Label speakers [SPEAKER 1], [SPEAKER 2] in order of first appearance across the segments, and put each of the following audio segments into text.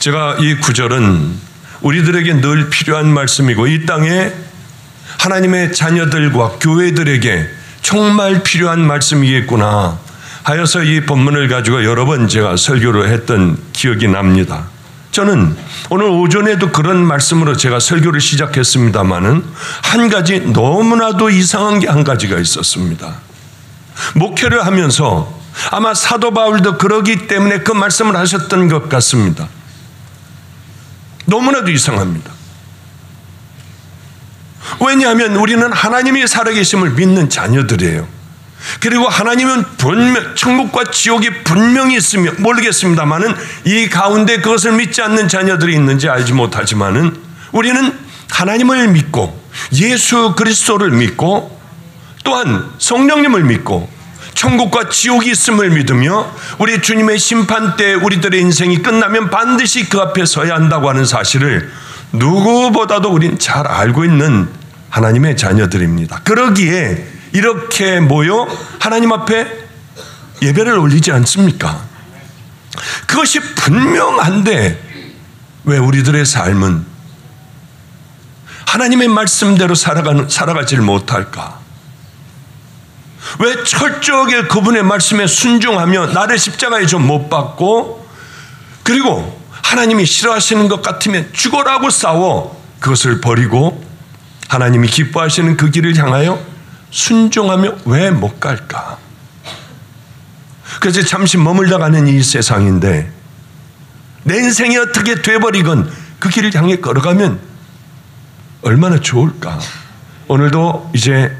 [SPEAKER 1] 제가 이 구절은 우리들에게 늘 필요한 말씀이고 이 땅에 하나님의 자녀들과 교회들에게 정말 필요한 말씀이겠구나 하여서 이 본문을 가지고 여러 번 제가 설교를 했던 기억이 납니다. 저는 오늘 오전에도 그런 말씀으로 제가 설교를 시작했습니다마는 한 가지 너무나도 이상한 게 한 가지가 있었습니다. 목회를 하면서 아마 사도 바울도 그러기 때문에 그 말씀을 하셨던 것 같습니다. 너무나도 이상합니다. 왜냐하면 우리는 하나님이 살아계심을 믿는 자녀들이에요. 그리고 하나님은 분명 천국과 지옥이 분명히 있으며 모르겠습니다만은 이 가운데 그것을 믿지 않는 자녀들이 있는지 알지 못하지만은 우리는 하나님을 믿고 예수 그리스도를 믿고 또한 성령님을 믿고 천국과 지옥이 있음을 믿으며 우리 주님의 심판 때 우리들의 인생이 끝나면 반드시 그 앞에 서야 한다고 하는 사실을 누구보다도 우린 잘 알고 있는 하나님의 자녀들입니다. 그러기에 이렇게 모여 하나님 앞에 예배를 올리지 않습니까? 그것이 분명한데 왜 우리들의 삶은 하나님의 말씀대로 살아가질 못할까? 왜 철저하게 그분의 말씀에 순종하며 나를 십자가에 좀 못 박고 그리고 하나님이 싫어하시는 것 같으면 죽어라고 싸워 그것을 버리고 하나님이 기뻐하시는 그 길을 향하여 순종하며 왜 못 갈까? 그래서 잠시 머물다 가는 이 세상인데 내 인생이 어떻게 돼버리건 그 길을 향해 걸어가면 얼마나 좋을까? 오늘도 이제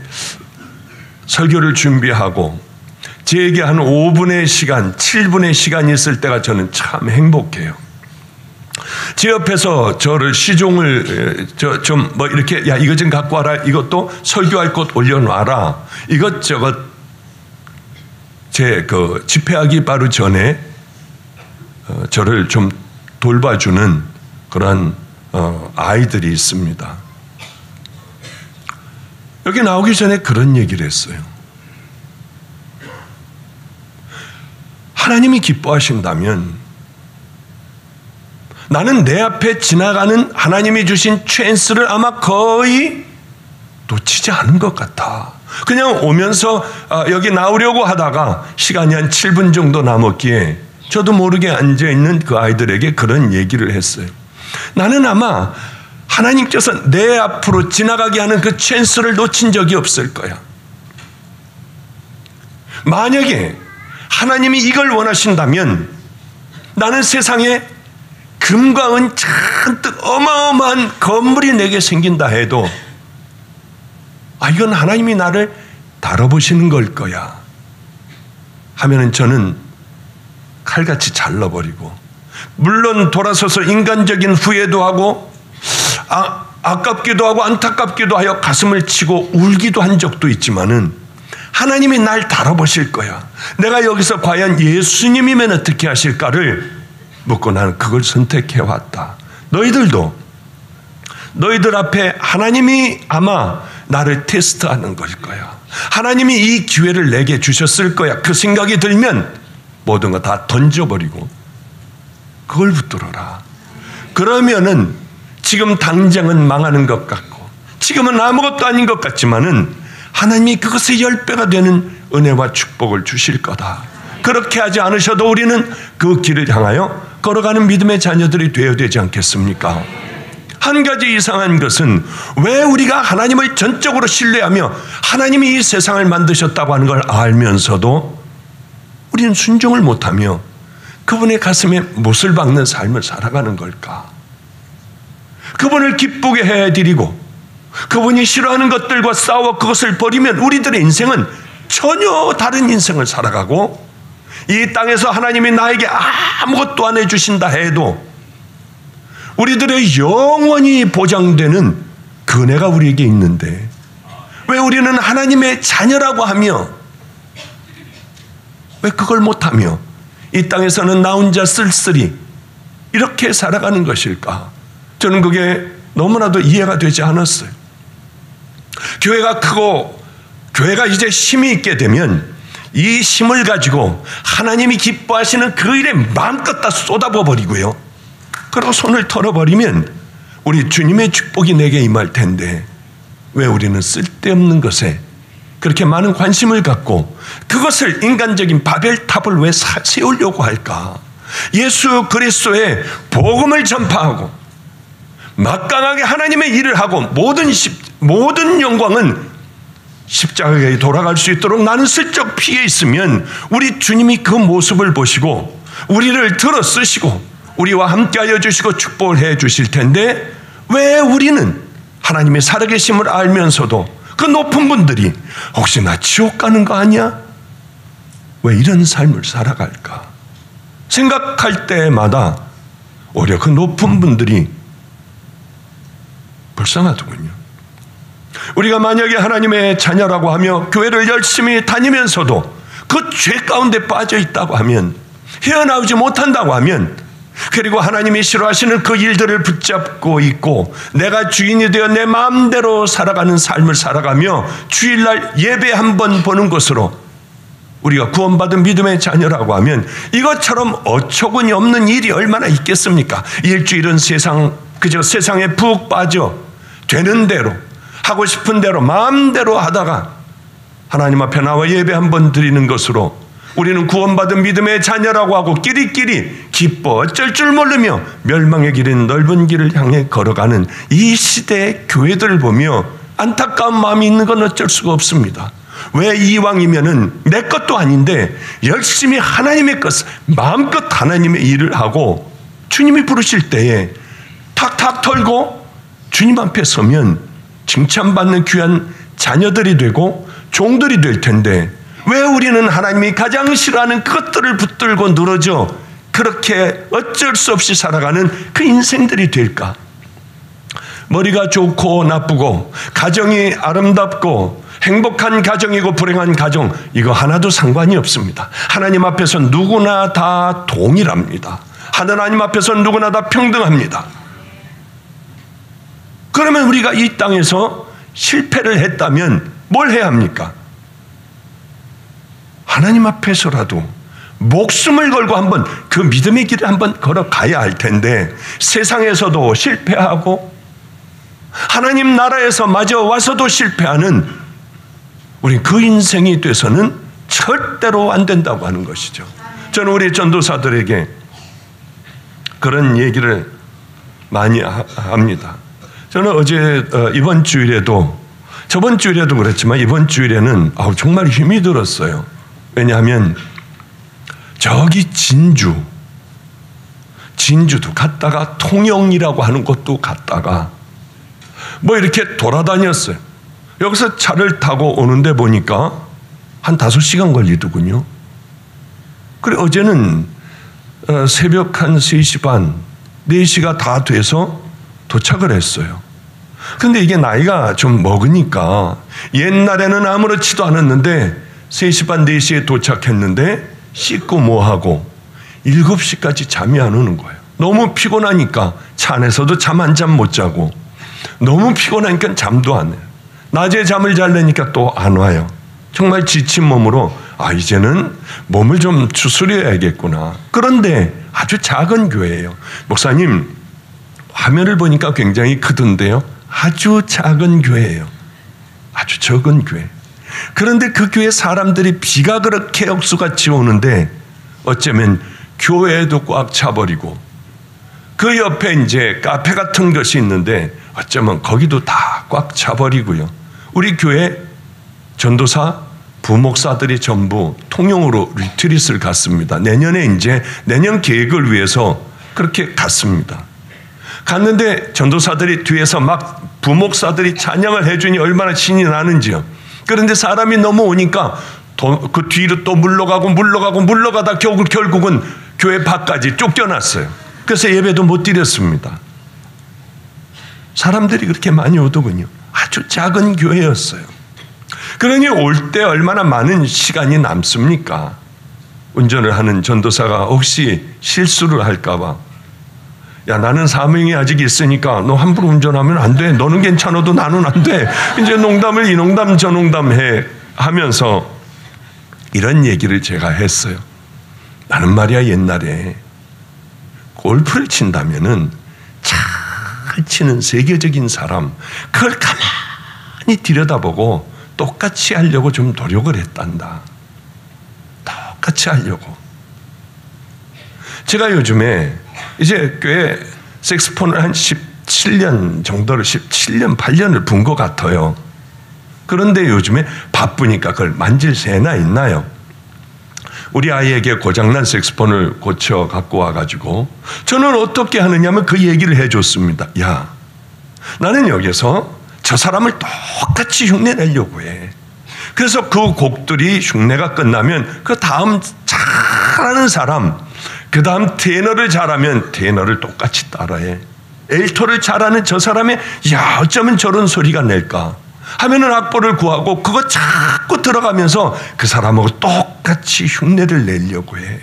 [SPEAKER 1] 설교를 준비하고 제게 한 5분의 시간, 7분의 시간이 있을 때가 저는 참 행복해요. 제 옆에서 저를 시종을 좀 뭐 이렇게 야 이거 좀 갖고 와라, 이것도 설교할 것 올려놔라, 이것저것 제 그 집회하기 바로 전에 저를 좀 돌봐주는 그런 아이들이 있습니다. 여기 나오기 전에 그런 얘기를 했어요. 하나님이 기뻐하신다면 나는 내 앞에 지나가는 하나님이 주신 찬스를 아마 거의 놓치지 않은 것 같아. 그냥 오면서 여기 나오려고 하다가 시간이 한 7분 정도 남았기에 저도 모르게 앉아있는 그 아이들에게 그런 얘기를 했어요. 나는 아마 하나님께서 내 앞으로 지나가게 하는 그 찬스를 놓친 적이 없을 거야. 만약에 하나님이 이걸 원하신다면 나는 세상에 금과 은 잔뜩 어마어마한 건물이 내게 생긴다 해도 이건 하나님이 나를 다뤄보시는 걸 거야 하면은 저는 칼같이 잘라버리고, 물론 돌아서서 인간적인 후회도 하고 아깝기도 하고 안타깝기도 하여 가슴을 치고 울기도 한 적도 있지만은 하나님이 날 다뤄보실 거야. 내가 여기서 과연 예수님이면 어떻게 하실까를 묻고 나는 그걸 선택해왔다. 너희들도 너희들 앞에 하나님이 아마 나를 테스트하는 걸 거야. 하나님이 이 기회를 내게 주셨을 거야. 그 생각이 들면 모든 거 다 던져버리고 그걸 붙들어라. 그러면은 지금 당장은 망하는 것 같고 지금은 아무것도 아닌 것 같지만은 하나님이 그것의 10배가 되는 은혜와 축복을 주실 거다. 그렇게 하지 않으셔도 우리는 그 길을 향하여 걸어가는 믿음의 자녀들이 되어야 되지 않겠습니까? 한 가지 이상한 것은 왜 우리가 하나님을 전적으로 신뢰하며 하나님이 이 세상을 만드셨다고 하는 걸 알면서도 우리는 순종을 못하며 그분의 가슴에 못을 박는 삶을 살아가는 걸까? 그분을 기쁘게 해드리고 그분이 싫어하는 것들과 싸워 그것을 버리면 우리들의 인생은 전혀 다른 인생을 살아가고 이 땅에서 하나님이 나에게 아무것도 안 해주신다 해도 우리들의 영원히 보장되는 그 은혜가 우리에게 있는데 왜 우리는 하나님의 자녀라고 하며 왜 그걸 못하며 이 땅에서는 나 혼자 쓸쓸히 이렇게 살아가는 것일까? 저는 그게 너무나도 이해가 되지 않았어요. 교회가 크고 교회가 이제 힘이 있게 되면 이 힘을 가지고 하나님이 기뻐하시는 그 일에 마음껏 다 쏟아부어 버리고요. 그리고 손을 털어버리면 우리 주님의 축복이 내게 임할 텐데 왜 우리는 쓸데없는 것에 그렇게 많은 관심을 갖고 그것을 인간적인 바벨탑을 왜 세우려고 할까? 예수 그리스도의 복음을 전파하고 막강하게 하나님의 일을 하고 모든 영광은 십자가에 돌아갈 수 있도록 나는 슬쩍 피해 있으면 우리 주님이 그 모습을 보시고 우리를 들어 쓰시고 우리와 함께하여 주시고 축복을 해 주실 텐데 왜 우리는 하나님의 살아계심을 알면서도 그 높은 분들이 혹시 나 지옥 가는 거 아니야? 왜 이런 삶을 살아갈까? 생각할 때마다 오히려 그 높은 분들이 불쌍하더군요. 우리가 만약에 하나님의 자녀라고 하며 교회를 열심히 다니면서도 그 죄 가운데 빠져 있다고 하면 헤어나오지 못한다고 하면 그리고 하나님이 싫어하시는 그 일들을 붙잡고 있고 내가 주인이 되어 내 마음대로 살아가는 삶을 살아가며 주일날 예배 한 번 보는 것으로 우리가 구원받은 믿음의 자녀라고 하면 이것처럼 어처구니 없는 일이 얼마나 있겠습니까? 일주일은 그저 세상에 푹 빠져 되는 대로 하고 싶은 대로 마음대로 하다가 하나님 앞에 나와 예배 한 번 드리는 것으로 우리는 구원받은 믿음의 자녀라고 하고 끼리끼리 기뻐 어쩔 줄 모르며 멸망의 길인 넓은 길을 향해 걸어가는 이 시대의 교회들을 보며 안타까운 마음이 있는 건 어쩔 수가 없습니다. 왜 이왕이면은 내 것도 아닌데 열심히 하나님의 것을 마음껏 하나님의 일을 하고 주님이 부르실 때에 탁탁 털고 주님 앞에 서면 칭찬받는 귀한 자녀들이 되고 종들이 될 텐데 왜 우리는 하나님이 가장 싫어하는 그것들을 붙들고 늘어져 그렇게 어쩔 수 없이 살아가는 그 인생들이 될까? 머리가 좋고 나쁘고 가정이 아름답고 행복한 가정이고 불행한 가정 이거 하나도 상관이 없습니다. 하나님 앞에서 누구나 다 동일합니다. 하나님 앞에서 누구나 다 평등합니다. 그러면 우리가 이 땅에서 실패를 했다면 뭘 해야 합니까? 하나님 앞에서라도 목숨을 걸고 한번 그 믿음의 길을 한번 걸어가야 할 텐데 세상에서도 실패하고 하나님 나라에서 마저 와서도 실패하는 우리 그 인생이 돼서는 절대로 안 된다고 하는 것이죠. 저는 우리 전도사들에게 그런 얘기를 많이 합니다. 저는 어제 이번 주일에도 저번 주일에도 그랬지만 이번 주일에는 정말 힘이 들었어요. 왜냐하면 저기 진주도 갔다가 통영이라고 하는 곳도 갔다가 뭐 이렇게 돌아다녔어요. 여기서 차를 타고 오는데 보니까 한 5시간 걸리더군요. 그래 어제는 새벽 한 3시 반, 4시가 다 돼서 도착을 했어요. 근데 이게 나이가 좀 먹으니까 옛날에는 아무렇지도 않았는데 3시 반, 4시에 도착했는데 씻고 뭐하고 7시까지 잠이 안 오는 거예요. 너무 피곤하니까 차 안에서도 잠 한 잠 못 자고 너무 피곤하니까 잠도 안 해요. 낮에 잠을 자려니까 또 안 와요. 정말 지친 몸으로 이제는 몸을 좀 추스려야겠구나. 그런데 아주 작은 교회예요. 목사님 화면을 보니까 굉장히 크던데요. 아주 작은 교회예요. 아주 적은 교회. 그런데 그 교회 사람들이 비가 그렇게 억수같이 오는데 어쩌면 교회도 꽉 차버리고 그 옆에 이제 카페 같은 것이 있는데 어쩌면 거기도 다 꽉 차버리고요. 우리 교회 전도사 부목사들이 전부 통영으로 리트릿을 갔습니다. 내년 계획을 위해서 그렇게 갔습니다. 갔는데 전도사들이 뒤에서 막 부목사들이 찬양을 해주니 얼마나 신이 나는지요. 그런데 사람이 너무 오니까 그 뒤로 또 물러가다 결국은 교회 밖까지 쫓겨났어요. 그래서 예배도 못 드렸습니다. 사람들이 그렇게 많이 오더군요. 아주 작은 교회였어요. 그러니 올 때 얼마나 많은 시간이 남습니까? 운전을 하는 전도사가 혹시 실수를 할까 봐 야 나는 사명이 아직 있으니까 너 함부로 운전하면 안 돼. 너는 괜찮아도 나는 안 돼. 이제 농담을 이 농담 저 농담 하면서 이런 얘기를 제가 했어요. 나는 말이야 옛날에 골프를 친다면은 잘 치는 세계적인 사람, 그걸 가만히 들여다보고 똑같이 하려고 좀 노력을 했단다. 똑같이 하려고. 제가 요즘에 이제 꽤 색소폰을 한 17년 정도를 17년, 8년을 분 것 같아요. 그런데 요즘에 바쁘니까 그걸 만질 새나 있나요? 우리 아이에게 고장난 색소폰을 고쳐 갖고 와가지고 저는 어떻게 하느냐면 그 얘기를 해줬습니다. 야, 나는 여기서 저 사람을 똑같이 흉내내려고 해. 그래서 그 곡들이 흉내가 끝나면 그 다음 잘하는 사람, 그 다음 테너를 잘하면 테너를 똑같이 따라해. 엘토를 잘하는 저 사람의 야, 어쩌면 저런 소리가 낼까 하면은 악보를 구하고 그거 자꾸 들어가면서 그 사람하고 똑같이 흉내를 내려고 해.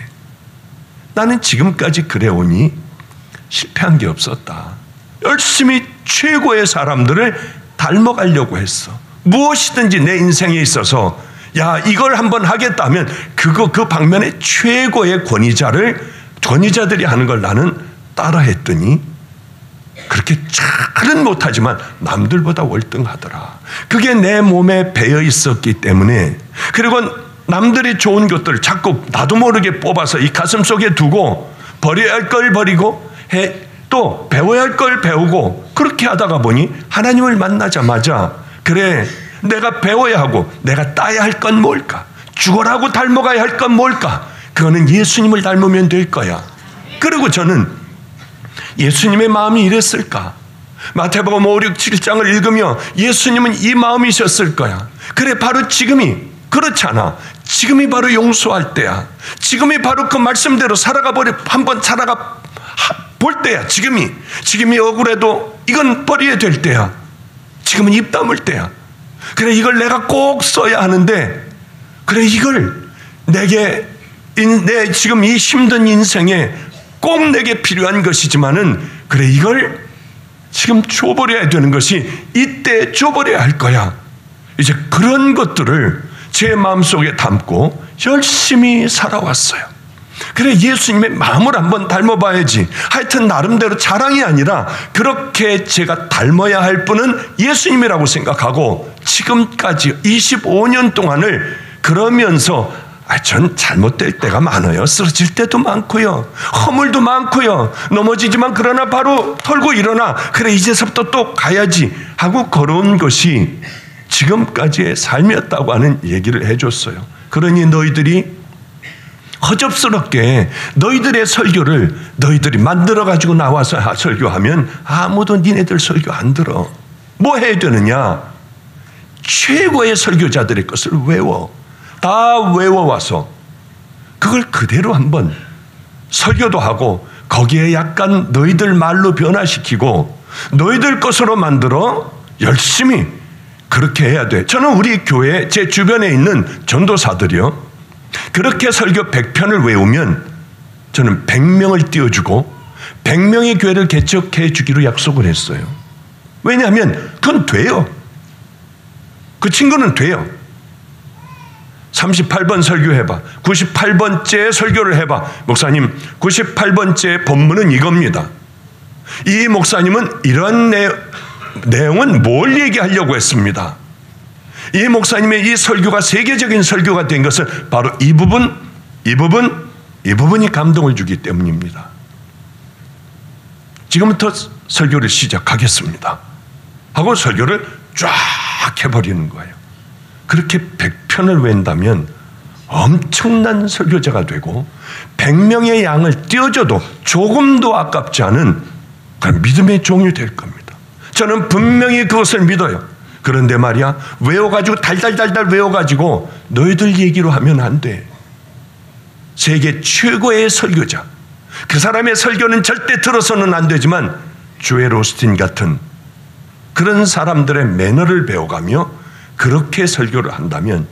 [SPEAKER 1] 나는 지금까지 그래오니 실패한 게 없었다. 열심히 최고의 사람들을 닮아가려고 했어. 무엇이든지 내 인생에 있어서 야, 이걸 한번 하겠다면 그 방면의 최고의 권위자들이 하는 걸 나는 따라했더니 그렇게 잘은 못하지만 남들보다 월등하더라. 그게 내 몸에 배어 있었기 때문에, 그리고 남들이 좋은 것들을 자꾸 나도 모르게 뽑아서 이 가슴 속에 두고 버려야 할 걸 버리고 또 배워야 할 걸 배우고, 그렇게 하다가 보니 하나님을 만나자마자 그래, 내가 배워야 하고 내가 따야 할 건 뭘까? 죽어라고 닮아가야 할 건 뭘까? 그거는 예수님을 닮으면 될 거야. 그리고 저는 예수님의 마음이 이랬을까? 마태복음 5, 6, 7장을 읽으며 예수님은 이 마음이셨을 거야. 그래, 바로 지금이, 그렇잖아. 지금이 바로 용서할 때야. 지금이 바로 그 말씀대로 한번 살아가 볼 때야. 지금이 억울해도 이건 버려야 될 때야. 지금은 입 다물 때야. 그래, 이걸 내가 꼭 써야 하는데, 그래, 이걸 내 지금 이 힘든 인생에 꼭 내게 필요한 것이지만은, 그래, 이걸 지금 줘버려야 되는 것이 이때 줘버려야 할 거야. 이제 그런 것들을 제 마음속에 담고 열심히 살아왔어요. 그래, 예수님의 마음을 한번 닮아봐야지. 하여튼 나름대로 자랑이 아니라 그렇게 제가 닮아야 할 분은 예수님이라고 생각하고 지금까지 25년 동안을 그러면서 전 잘못될 때가 많아요. 쓰러질 때도 많고요. 허물도 많고요. 넘어지지만 그러나 바로 털고 일어나. 그래, 이제서부터 또 가야지 하고 걸어온 것이 지금까지의 삶이었다고 하는 얘기를 해줬어요. 그러니 너희들이 허접스럽게 너희들의 설교를 너희들이 만들어가지고 나와서 설교하면 아무도 니네들 설교 안 들어. 뭐 해야 되느냐? 최고의 설교자들의 것을 외워. 다 외워와서 그걸 그대로 한번 설교도 하고 거기에 약간 너희들 말로 변화시키고 너희들 것으로 만들어 열심히 그렇게 해야 돼. 저는 우리 교회 제 주변에 있는 전도사들이요, 그렇게 설교 100편을 외우면 저는 100명을 띄워주고 100명의 교회를 개척해 주기로 약속을 했어요. 왜냐하면 그건 돼요. 그 친구는 돼요. 38번 설교해봐. 98번째 설교를 해봐. 목사님, 98번째 본문은 이겁니다. 이 목사님은 이런 내용은 뭘 얘기하려고 했습니다. 이 목사님의 이 설교가 세계적인 설교가 된 것은 바로 이 부분이 감동을 주기 때문입니다. 지금부터 설교를 시작하겠습니다 하고 설교를 쫙 해버리는 거예요. 그렇게 100편을 웬다면 엄청난 설교자가 되고 100명의 양을 띄워줘도 조금도 아깝지 않은 그런 믿음의 종이 될 겁니다. 저는 분명히 그것을 믿어요. 그런데 말이야, 외워가지고 달달달달 외워가지고 너희들 얘기로 하면 안 돼. 세계 최고의 설교자, 그 사람의 설교는 절대 들어서는 안 되지만 조엘 오스틴 같은 그런 사람들의 매너를 배워가며 그렇게 설교를 한다면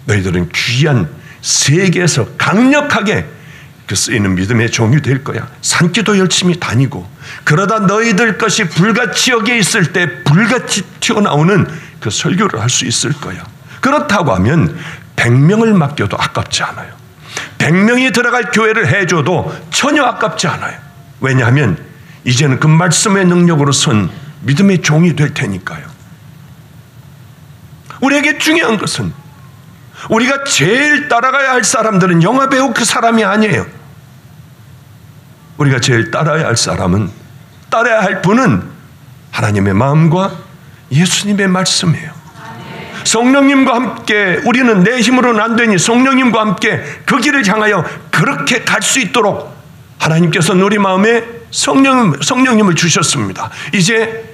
[SPEAKER 1] 너희들은 귀한 세계에서 강력하게 그 쓰이는 믿음의 종이 될 거야. 산기도 열심히 다니고 그러다 너희들 것이 불같이 여기에 있을 때 불같이 튀어나오는 그 설교를 할 수 있을 거야. 그렇다고 하면 100명을 맡겨도 아깝지 않아요. 100명이 들어갈 교회를 해줘도 전혀 아깝지 않아요. 왜냐하면 이제는 그 말씀의 능력으로선 믿음의 종이 될 테니까요. 우리에게 중요한 것은 우리가 제일 따라가야 할 사람들은 영화배우 그 사람이 아니에요. 우리가 제일 따라야 할 사람은, 따라야 할 분은 하나님의 마음과 예수님의 말씀이에요. 성령님과 함께, 우리는 내 힘으로는 안 되니 성령님과 함께 그 길을 향하여 그렇게 갈 수 있도록 하나님께서는 우리 마음에 성령님을 주셨습니다. 이제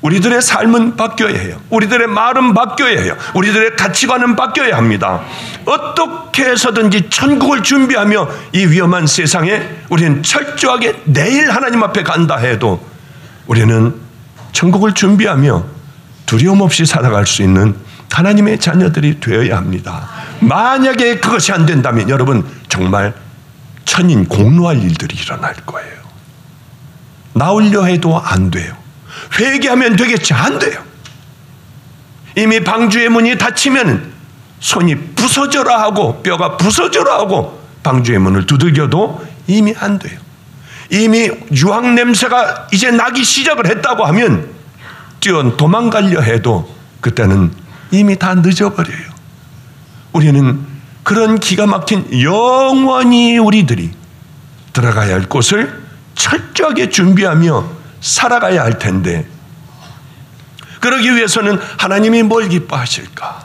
[SPEAKER 1] 우리들의 삶은 바뀌어야 해요. 우리들의 말은 바뀌어야 해요. 우리들의 가치관은 바뀌어야 합니다. 어떻게 해서든지 천국을 준비하며 이 위험한 세상에 우리는 철저하게 내일 하나님 앞에 간다 해도 우리는 천국을 준비하며 두려움 없이 살아갈 수 있는 하나님의 자녀들이 되어야 합니다. 만약에 그것이 안 된다면 여러분 정말 천인 공로할 일들이 일어날 거예요. 나오려 해도 안 돼요. 회개하면 되겠지, 안 돼요. 이미 방주의 문이 닫히면 손이 부서져라 하고 뼈가 부서져라 하고 방주의 문을 두들겨도 이미 안 돼요. 이미 유황 냄새가 이제 나기 시작을 했다고 하면 도망가려 해도 그때는 이미 다 늦어버려요. 우리는 그런 기가 막힌 영원히 우리들이 들어가야 할 곳을 철저하게 준비하며 살아가야 할 텐데, 그러기 위해서는 하나님이 뭘 기뻐하실까?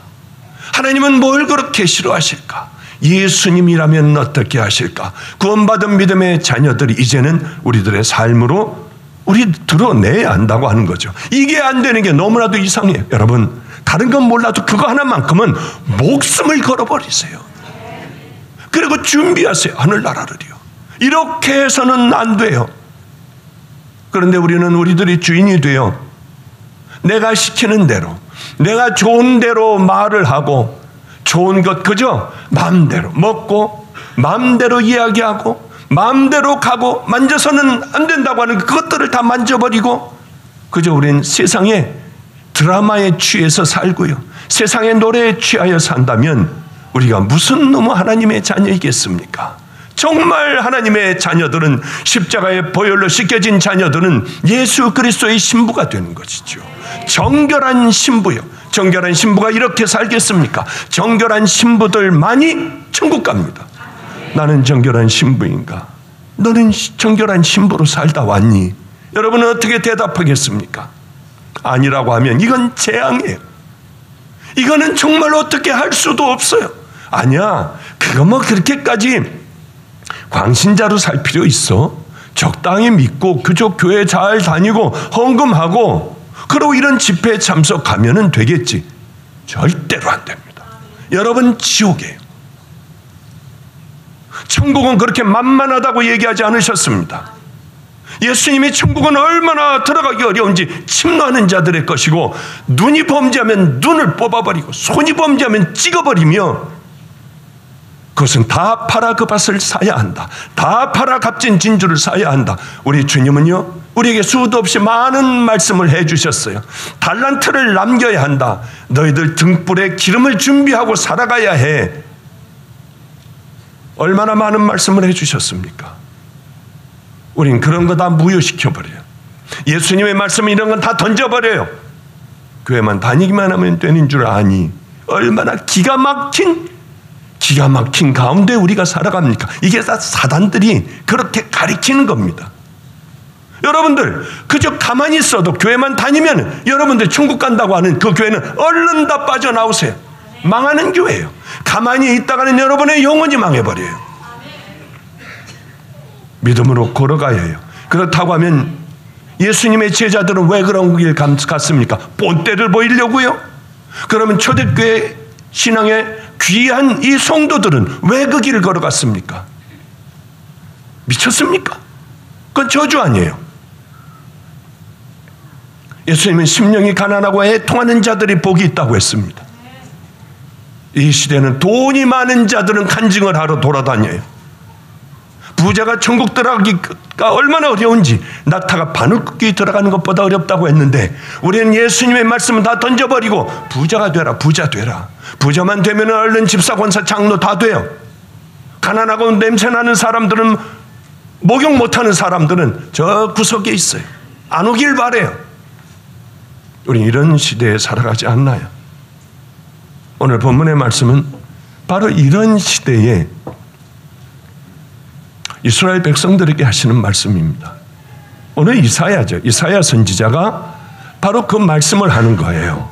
[SPEAKER 1] 하나님은 뭘 그렇게 싫어하실까? 예수님이라면 어떻게 하실까? 구원받은 믿음의 자녀들이 이제는 우리들의 삶으로 우리 드러내야 한다고 하는 거죠. 이게 안 되는 게 너무나도 이상해요. 여러분, 다른 건 몰라도 그거 하나만큼은 목숨을 걸어버리세요. 그리고 준비하세요. 하늘나라를요. 이렇게 해서는 안 돼요. 그런데 우리는 우리들이 주인이 되어 내가 시키는 대로, 내가 좋은 대로 말을 하고 좋은 것 그저 마음대로 먹고 마음대로 이야기하고 마음대로 가고 만져서는 안 된다고 하는 그것들을 다 만져버리고 그저 우리는 세상의 드라마에 취해서 살고요. 세상의 노래에 취하여 산다면 우리가 무슨 놈의 하나님의 자녀이겠습니까? 정말 하나님의 자녀들은, 십자가의 보혈로 씻겨진 자녀들은 예수 그리스도의 신부가 되는 것이죠. 정결한 신부요. 정결한 신부가 이렇게 살겠습니까? 정결한 신부들만이 천국 갑니다. 나는 정결한 신부인가? 너는 정결한 신부로 살다 왔니? 여러분은 어떻게 대답하겠습니까? 아니라고 하면 이건 재앙이에요. 이거는 정말 어떻게 할 수도 없어요. 아니야, 그거 뭐 그렇게까지 광신자로 살 필요 있어? 적당히 믿고 그쪽 교회 잘 다니고 헌금하고 그러고 이런 집회에 참석하면 되겠지. 절대로 안 됩니다. 여러분, 지옥이에요. 천국은 그렇게 만만하다고 얘기하지 않으셨습니다. 예수님이 천국은 얼마나 들어가기 어려운지 침노하는 자들의 것이고, 눈이 범죄하면 눈을 뽑아버리고 손이 범죄하면 찍어버리며, 그것은 다 팔아 그 밭을 사야 한다. 다 팔아 값진 진주를 사야 한다. 우리 주님은요, 우리에게 수도 없이 많은 말씀을 해주셨어요. 달란트를 남겨야 한다. 너희들 등불에 기름을 준비하고 살아가야 해. 얼마나 많은 말씀을 해주셨습니까? 우린 그런 거 다 무효시켜버려요. 예수님의 말씀 이런 건 다 던져버려요. 교회만 다니기만 하면 되는 줄 아니. 얼마나 기가 막힌 가운데 우리가 살아갑니까? 이게 다 사단들이 그렇게 가리키는 겁니다. 여러분들 그저 가만히 있어도 교회만 다니면 여러분들 천국 간다고 하는 그 교회는 얼른 다 빠져나오세요. 망하는 교회예요. 가만히 있다가는 여러분의 영혼이 망해버려요. 믿음으로 걸어가야 해요. 그렇다고 하면 예수님의 제자들은 왜 그런 길 갔습니까? 본때를 보이려고요? 그러면 초대교회 신앙의 귀한 이 성도들은 왜 그 길을 걸어갔습니까? 미쳤습니까? 그건 저주 아니에요. 예수님은 심령이 가난하고 애통하는 자들이 복이 있다고 했습니다. 이 시대는 돈이 많은 자들은 간증을 하러 돌아다녀요. 부자가 천국 들어가기가 얼마나 어려운지, 낙타가 바늘굽기 들어가는 것보다 어렵다고 했는데 우리는 예수님의 말씀은 다 던져버리고 부자가 되라, 부자 되라. 부자만 되면 얼른 집사, 권사, 장로 다 돼요. 가난하고 냄새나는 사람들은, 목욕 못하는 사람들은 저 구석에 있어요. 안 오길 바래요. 우리 이런 시대에 살아가지 않나요? 오늘 본문의 말씀은 바로 이런 시대에 이스라엘 백성들에게 하시는 말씀입니다. 오늘 이사야죠. 이사야 선지자가 바로 그 말씀을 하는 거예요.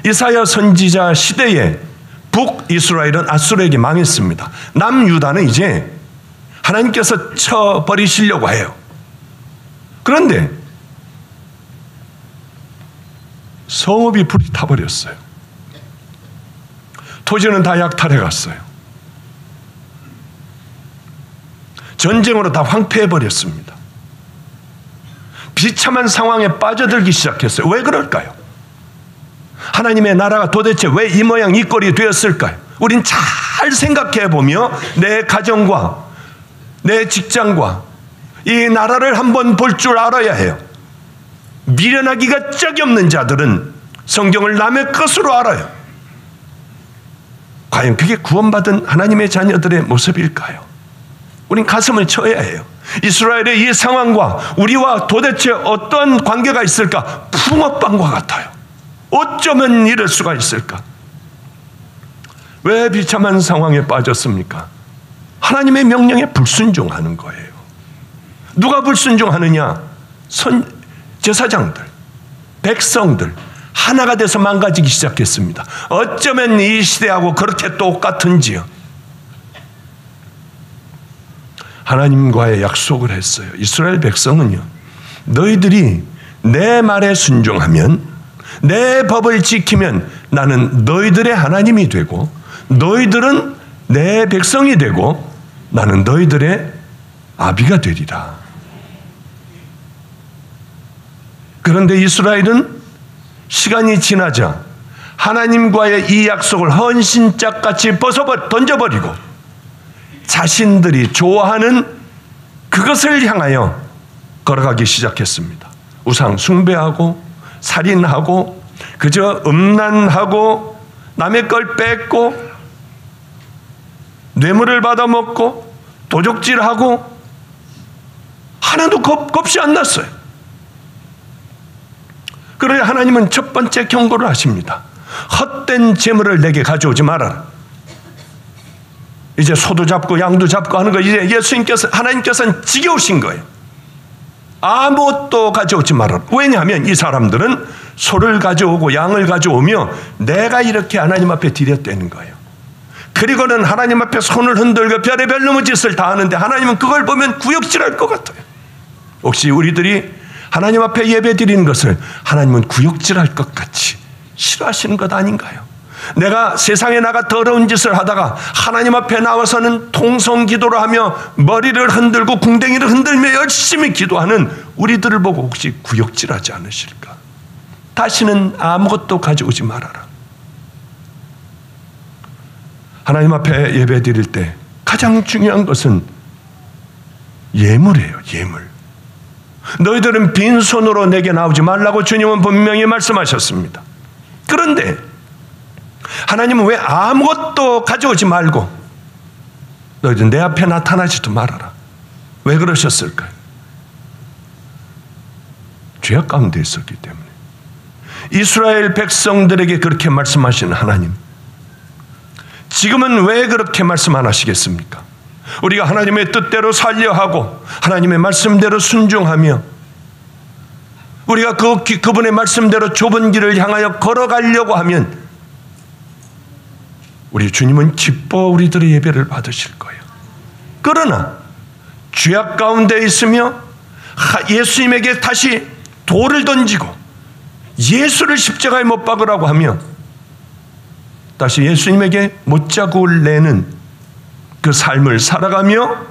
[SPEAKER 1] 이사야 선지자 시대에 북이스라엘은 아수르에게 망했습니다. 남유다는 이제 하나님께서 쳐버리시려고 해요. 그런데 성읍이 불이 타버렸어요. 토지는 다 약탈해 갔어요. 전쟁으로 다 황폐해버렸습니다. 비참한 상황에 빠져들기 시작했어요. 왜 그럴까요? 하나님의 나라가 도대체 왜 이 모양 이 꼴이 되었을까요? 우린 잘 생각해 보며 내 가정과 내 직장과 이 나라를 한번 볼 줄 알아야 해요. 미련하기가 짝이 없는 자들은 성경을 남의 것으로 알아요. 과연 그게 구원받은 하나님의 자녀들의 모습일까요? 우린 가슴을 쳐야 해요. 이스라엘의 이 상황과 우리와 도대체 어떤 관계가 있을까? 붕어빵과 같아요. 어쩌면 이럴 수가 있을까? 왜 비참한 상황에 빠졌습니까? 하나님의 명령에 불순종하는 거예요. 누가 불순종하느냐? 제사장들, 백성들 하나가 돼서 망가지기 시작했습니다. 어쩌면 이 시대하고 그렇게 똑같은지요. 하나님과의 약속을 했어요. 이스라엘 백성은요, 너희들이 내 말에 순종하면, 내 법을 지키면 나는 너희들의 하나님이 되고 너희들은 내 백성이 되고 나는 너희들의 아비가 되리라. 그런데 이스라엘은 시간이 지나자 하나님과의 이 약속을 헌신짝같이 던져버리고 자신들이 좋아하는 그것을 향하여 걸어가기 시작했습니다. 우상 숭배하고 살인하고 그저 음란하고 남의 걸 뺏고 뇌물을 받아먹고 도적질하고 하나도 겁이 안 났어요. 그러자 하나님은 첫 번째 경고를 하십니다. 헛된 재물을 내게 가져오지 말아라. 이제 소도 잡고 양도 잡고 하는 거 이제 하나님께서는 지겨우신 거예요. 아무것도 가져오지 말아라. 왜냐하면 이 사람들은 소를 가져오고 양을 가져오며 내가 이렇게 하나님 앞에 드렸다는 거예요. 그리고는 하나님 앞에 손을 흔들고 별의별 놈의 짓을 다 하는데 하나님은 그걸 보면 구역질할 것 같아요. 혹시 우리들이 하나님 앞에 예배 드리는 것을 하나님은 구역질할 것 같이 싫어하시는 것 아닌가요? 내가 세상에 나가 더러운 짓을 하다가 하나님 앞에 나와서는 통성기도를 하며 머리를 흔들고 궁뎅이를 흔들며 열심히 기도하는 우리들을 보고 혹시 구역질하지 않으실까? 다시는 아무것도 가져오지 말아라. 하나님 앞에 예배 드릴 때 가장 중요한 것은 예물이에요. 예물. 너희들은 빈손으로 내게 나오지 말라고 주님은 분명히 말씀하셨습니다. 그런데 하나님은 왜 아무것도 가져오지 말고 너희들 내 앞에 나타나지도 말아라. 왜 그러셨을까요? 죄악 가운데 있었기 때문에. 이스라엘 백성들에게 그렇게 말씀하시는 하나님, 지금은 왜 그렇게 말씀 안 하시겠습니까? 우리가 하나님의 뜻대로 살려 하고 하나님의 말씀대로 순종하며 우리가 그분의 말씀대로 좁은 길을 향하여 걸어가려고 하면 우리 주님은 기뻐 우리들의 예배를 받으실 거예요. 그러나 죄악 가운데 있으며 예수님에게 다시 돌을 던지고 예수를 십자가에 못 박으라고 하며 다시 예수님에게 못자국을 내는 그 삶을 살아가며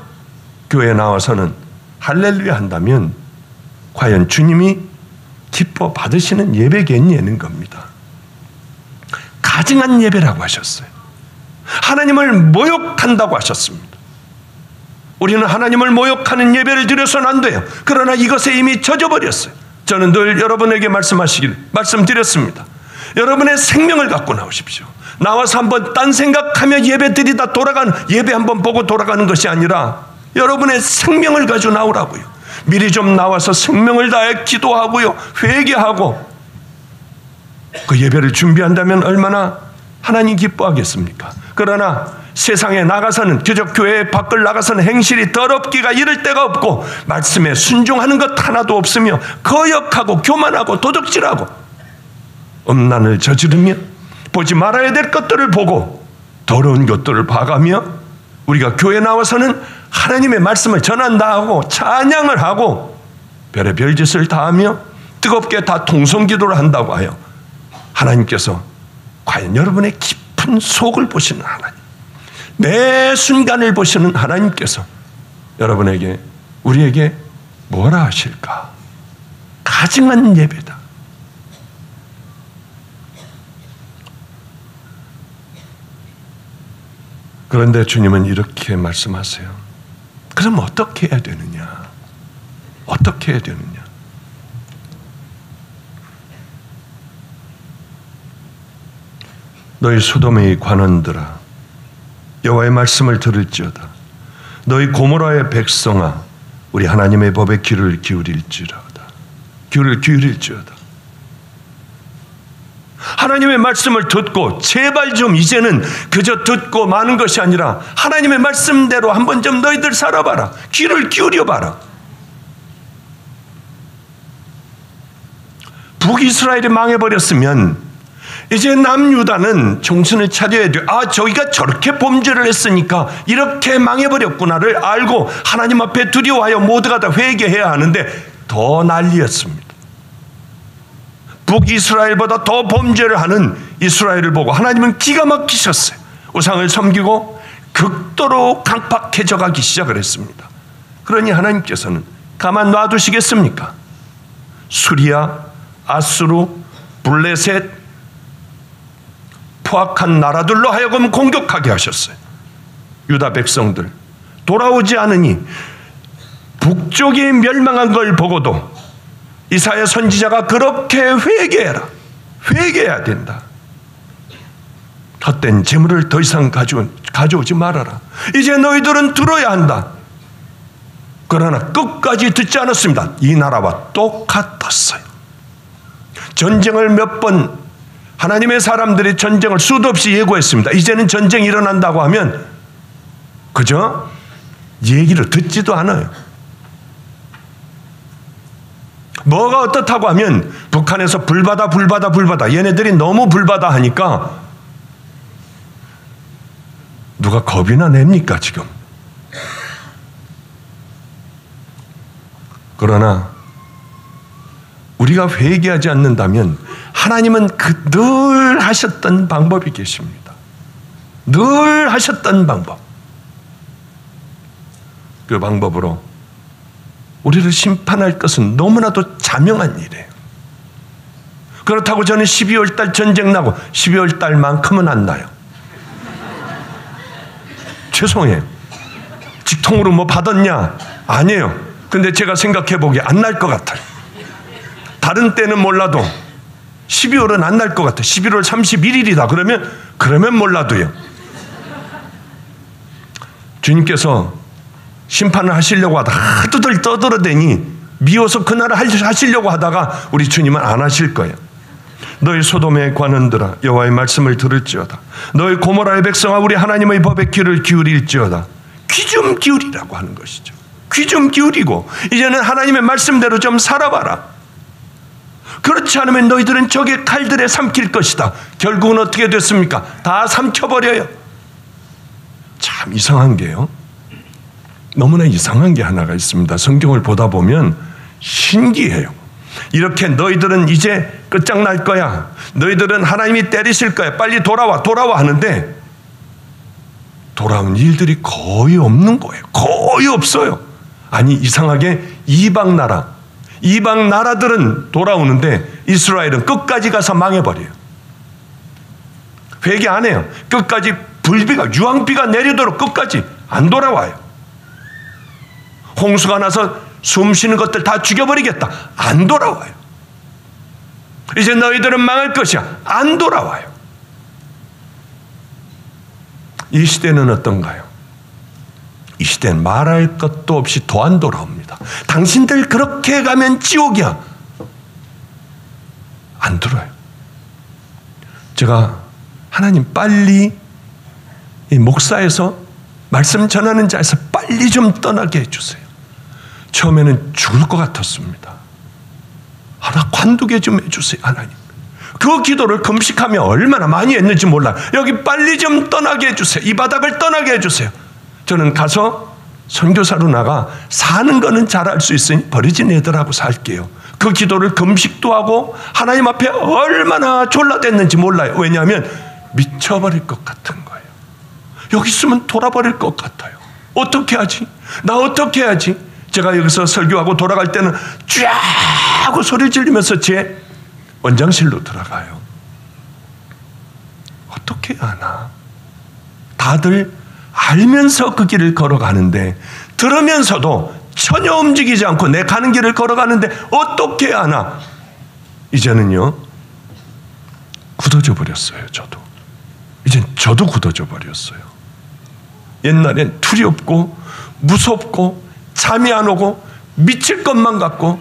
[SPEAKER 1] 교회에 나와서는 할렐루야 한다면 과연 주님이 기뻐 받으시는 예배겠냐는 겁니다. 가증한 예배라고 하셨어요. 하나님을 모욕한다고 하셨습니다. 우리는 하나님을 모욕하는 예배를 드려서는 안 돼요. 그러나 이것에 이미 젖어버렸어요. 저는 늘 여러분에게 말씀드렸습니다. 여러분의 생명을 갖고 나오십시오. 나와서 한번 딴 생각하며 예배 드리다 돌아가는, 예배 한번 보고 돌아가는 것이 아니라 여러분의 생명을 가지고 나오라고요. 미리 좀 나와서 생명을 다해 기도하고요, 회개하고 그 예배를 준비한다면 얼마나 하나님 기뻐하겠습니까? 그러나 세상에 나가서는, 그저 교회 밖을 나가서는 행실이 더럽기가 이를 데가 없고 말씀에 순종하는 것 하나도 없으며 거역하고 교만하고 도적질하고 음란을 저지르며 보지 말아야 될 것들을 보고 더러운 것들을 봐가며 우리가 교회 나와서는 하나님의 말씀을 전한다 하고 찬양을 하고 별의별 짓을 다 하며 뜨겁게 다 통성기도를 한다고 하여 하나님께서 과연 여러분의 깊은 속을 보시는 하나님, 매 순간을 보시는 하나님께서 여러분에게, 우리에게 뭐라 하실까? 가증한 예배다. 그런데 주님은 이렇게 말씀하세요. 그럼 어떻게 해야 되느냐? 어떻게 해야 되느냐? 너희 소돔의 관원들아, 여호와의 말씀을 들을지어다. 너희 고모라의 백성아, 우리 하나님의 법에 귀를 기울일지어다. 귀를 기울일지어다. 하나님의 말씀을 듣고 제발 좀 이제는 그저 듣고 마는 것이 아니라 하나님의 말씀대로 한번 좀 너희들 살아봐라. 귀를 기울여봐라. 북이스라엘이 망해버렸으면 이제 남유다는 정신을 차려야 돼요. 아, 저희가 저렇게 범죄를 했으니까 이렇게 망해버렸구나를 알고 하나님 앞에 두려워하여 모두가 다 회개해야 하는데 더 난리였습니다. 북이스라엘보다 더 범죄를 하는 이스라엘을 보고 하나님은 기가 막히셨어요. 우상을 섬기고 극도로 강팍해져 가기 시작을 했습니다. 그러니 하나님께서는 가만 놔두시겠습니까? 수리아, 아수르, 블레셋, 포악한 나라들로 하여금 공격하게 하셨어요. 유다 백성들 돌아오지 않으니 북쪽이 멸망한 걸 보고도 이사야 선지자가 그렇게 회개해라. 회개해야 된다. 헛된 재물을 더 이상 가져오지 말아라. 이제 너희들은 들어야 한다. 그러나 끝까지 듣지 않았습니다. 이 나라와 똑같았어요. 전쟁을 몇 번 하나님의 사람들이 전쟁을 수도 없이 예고했습니다. 이제는 전쟁이 일어난다고 하면 그저 얘기를 듣지도 않아요. 뭐가 어떻다고 하면 북한에서 불바다 얘네들이 너무 불바다 하니까 누가 겁이나 냅니까 지금. 그러나 우리가 회개하지 않는다면 하나님은 늘 하셨던 방법이 계십니다. 늘 하셨던 방법. 그 방법으로 우리를 심판할 것은 너무나도 자명한 일이에요. 그렇다고 저는 12월 달 전쟁 나고 12월 달만큼은 안 나요. 죄송해요. 직통으로 뭐 받았냐? 아니에요. 근데 제가 생각해 보기에 안 날 것 같아요. 다른 때는 몰라도 12월은 안 날 것 같아요. 11월 31일이다. 그러면 몰라도요. 주님께서 심판을 하시려고 하다가 하도들 떠들어대니 미워서 그날을 하시려고 하다가 우리 주님은 안 하실 거예요. 너희 소돔의 관원들아, 여호와의 말씀을 들을지어다. 너희 고모라의 백성아, 우리 하나님의 법에 귀를 기울일지어다. 귀 좀 기울이라고 하는 것이죠. 귀 좀 기울이고 이제는 하나님의 말씀대로 좀 살아봐라. 그렇지 않으면 너희들은 적의 칼들에 삼킬 것이다. 결국은 어떻게 됐습니까? 다 삼켜버려요. 참 이상한 게요. 너무나 이상한 게 하나가 있습니다. 성경을 보다 보면 신기해요. 이렇게 너희들은 이제 끝장날 거야. 너희들은 하나님이 때리실 거야. 빨리 돌아와 하는데 돌아온 일들이 거의 없는 거예요. 거의 없어요. 아니 이상하게 이방 나라들은 돌아오는데 이스라엘은 끝까지 가서 망해버려요. 회개 안 해요. 끝까지 유황비가 내리도록 끝까지 안 돌아와요. 홍수가 나서 숨 쉬는 것들 다 죽여버리겠다. 안 돌아와요. 이제 너희들은 망할 것이야. 안 돌아와요. 이 시대는 어떤가요? 이 시대는 말할 것도 없이 더 안 돌아옵니다. 당신들 그렇게 가면 지옥이야. 안 들어요. 제가 하나님 빨리 이 목사에서 말씀 전하는 자에서 빨리 좀 떠나게 해주세요. 처음에는 죽을 것 같았습니다. 하나 관두게 좀 해주세요, 하나님. 그 기도를 금식하며 얼마나 많이 했는지 몰라요. 여기 빨리 좀 떠나게 해주세요. 이 바닥을 떠나게 해주세요. 저는 가서 선교사로 나가 사는 거는 잘할 수 있으니 버려진 애들하고 살게요. 그 기도를 금식도 하고 하나님 앞에 얼마나 졸라댔는지 몰라요. 왜냐하면 미쳐버릴 것 같은 거예요. 여기 있으면 돌아버릴 것 같아요. 어떻게 하지? 나 어떻게 해야지? 제가 여기서 설교하고 돌아갈 때는 쫙 하고 소리 지르면서 제 원장실로 들어가요. 어떻게 하나? 다들 알면서 그 길을 걸어가는데 들으면서도 전혀 움직이지 않고 내 가는 길을 걸어가는데 어떻게 하나? 이제는요 굳어져 버렸어요. 저도 이젠 저도 굳어져 버렸어요. 옛날엔 두렵고 무섭고 잠이 안 오고 미칠 것만 같고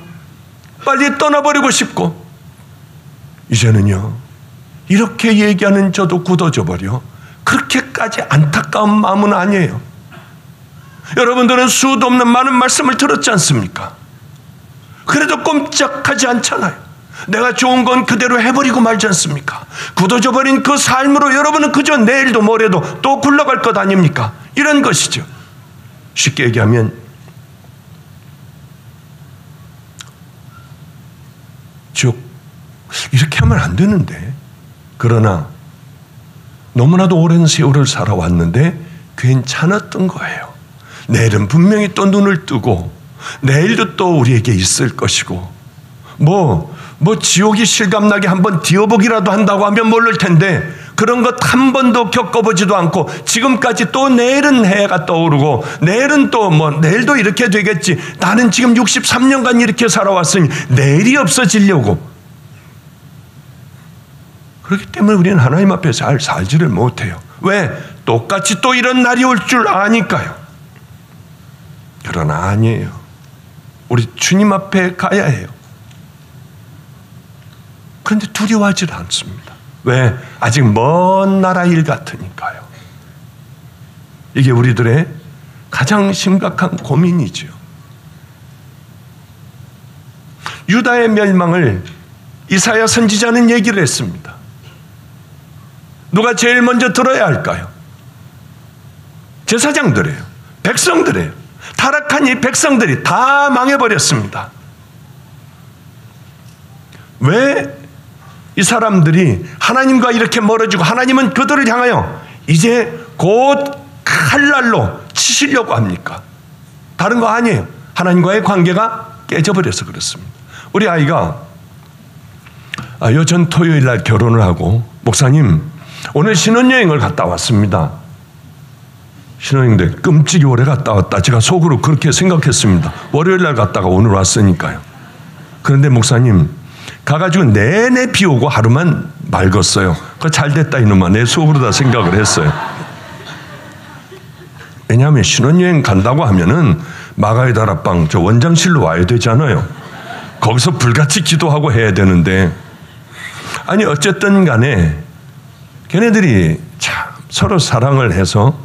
[SPEAKER 1] 빨리 떠나버리고 싶고, 이제는요 이렇게 얘기하는 저도 굳어져 버려 그렇게까지 안타까운 마음은 아니에요. 여러분들은 수도 없는 많은 말씀을 들었지 않습니까? 그래도 꼼짝하지 않잖아요. 내가 좋은 건 그대로 해버리고 말지 않습니까? 굳어져 버린 그 삶으로 여러분은 그저 내일도 모레도 또 굴러갈 것 아닙니까? 이런 것이죠. 쉽게 얘기하면 쭉 이렇게 하면 안 되는데, 그러나 너무나도 오랜 세월을 살아왔는데 괜찮았던 거예요. 내일은 분명히 또 눈을 뜨고 내일도 또 우리에게 있을 것이고, 뭐 지옥이 실감나게 한번 뛰어보기라도 한다고 하면 모를 텐데 그런 것 한 번도 겪어보지도 않고 지금까지 또 내일은 해가 떠오르고 내일은 또 내일도 이렇게 되겠지. 나는 지금 63년간 이렇게 살아왔으니 내일이 없어지려고. 그렇기 때문에 우리는 하나님 앞에 잘 살지를 못해요. 왜? 똑같이 또 이런 날이 올 줄 아니까요. 그러나 아니에요. 우리 주님 앞에 가야 해요. 그런데 두려워하지 않습니다. 왜? 아직 먼 나라 일 같으니까요. 이게 우리들의 가장 심각한 고민이죠. 유다의 멸망을 이사야 선지자는 얘기를 했습니다. 누가 제일 먼저 들어야 할까요? 제사장들이에요. 백성들이에요. 타락한 이 백성들이 다 망해버렸습니다. 왜 이 사람들이 하나님과 이렇게 멀어지고 하나님은 그들을 향하여 이제 곧 칼날로 치시려고 합니까? 다른 거 아니에요. 하나님과의 관계가 깨져버려서 그렇습니다. 우리 아이가 요전 토요일 날 결혼을 하고, 목사님 오늘 신혼여행을 갔다 왔습니다. 신혼여행인데 끔찍이 오래 갔다 왔다. 제가 속으로 그렇게 생각했습니다. 월요일 날 갔다가 오늘 왔으니까요. 그런데 목사님 가가지고 내내 비 오고 하루만 맑았어요. 그거 잘 됐다 이놈아. 내 속으로 다 생각을 했어요. 왜냐하면 신혼여행 간다고 하면은 마가의 다락방 저 원장실로 와야 되잖아요. 거기서 불같이 기도하고 해야 되는데, 아니 어쨌든 간에 걔네들이 참 서로 사랑을 해서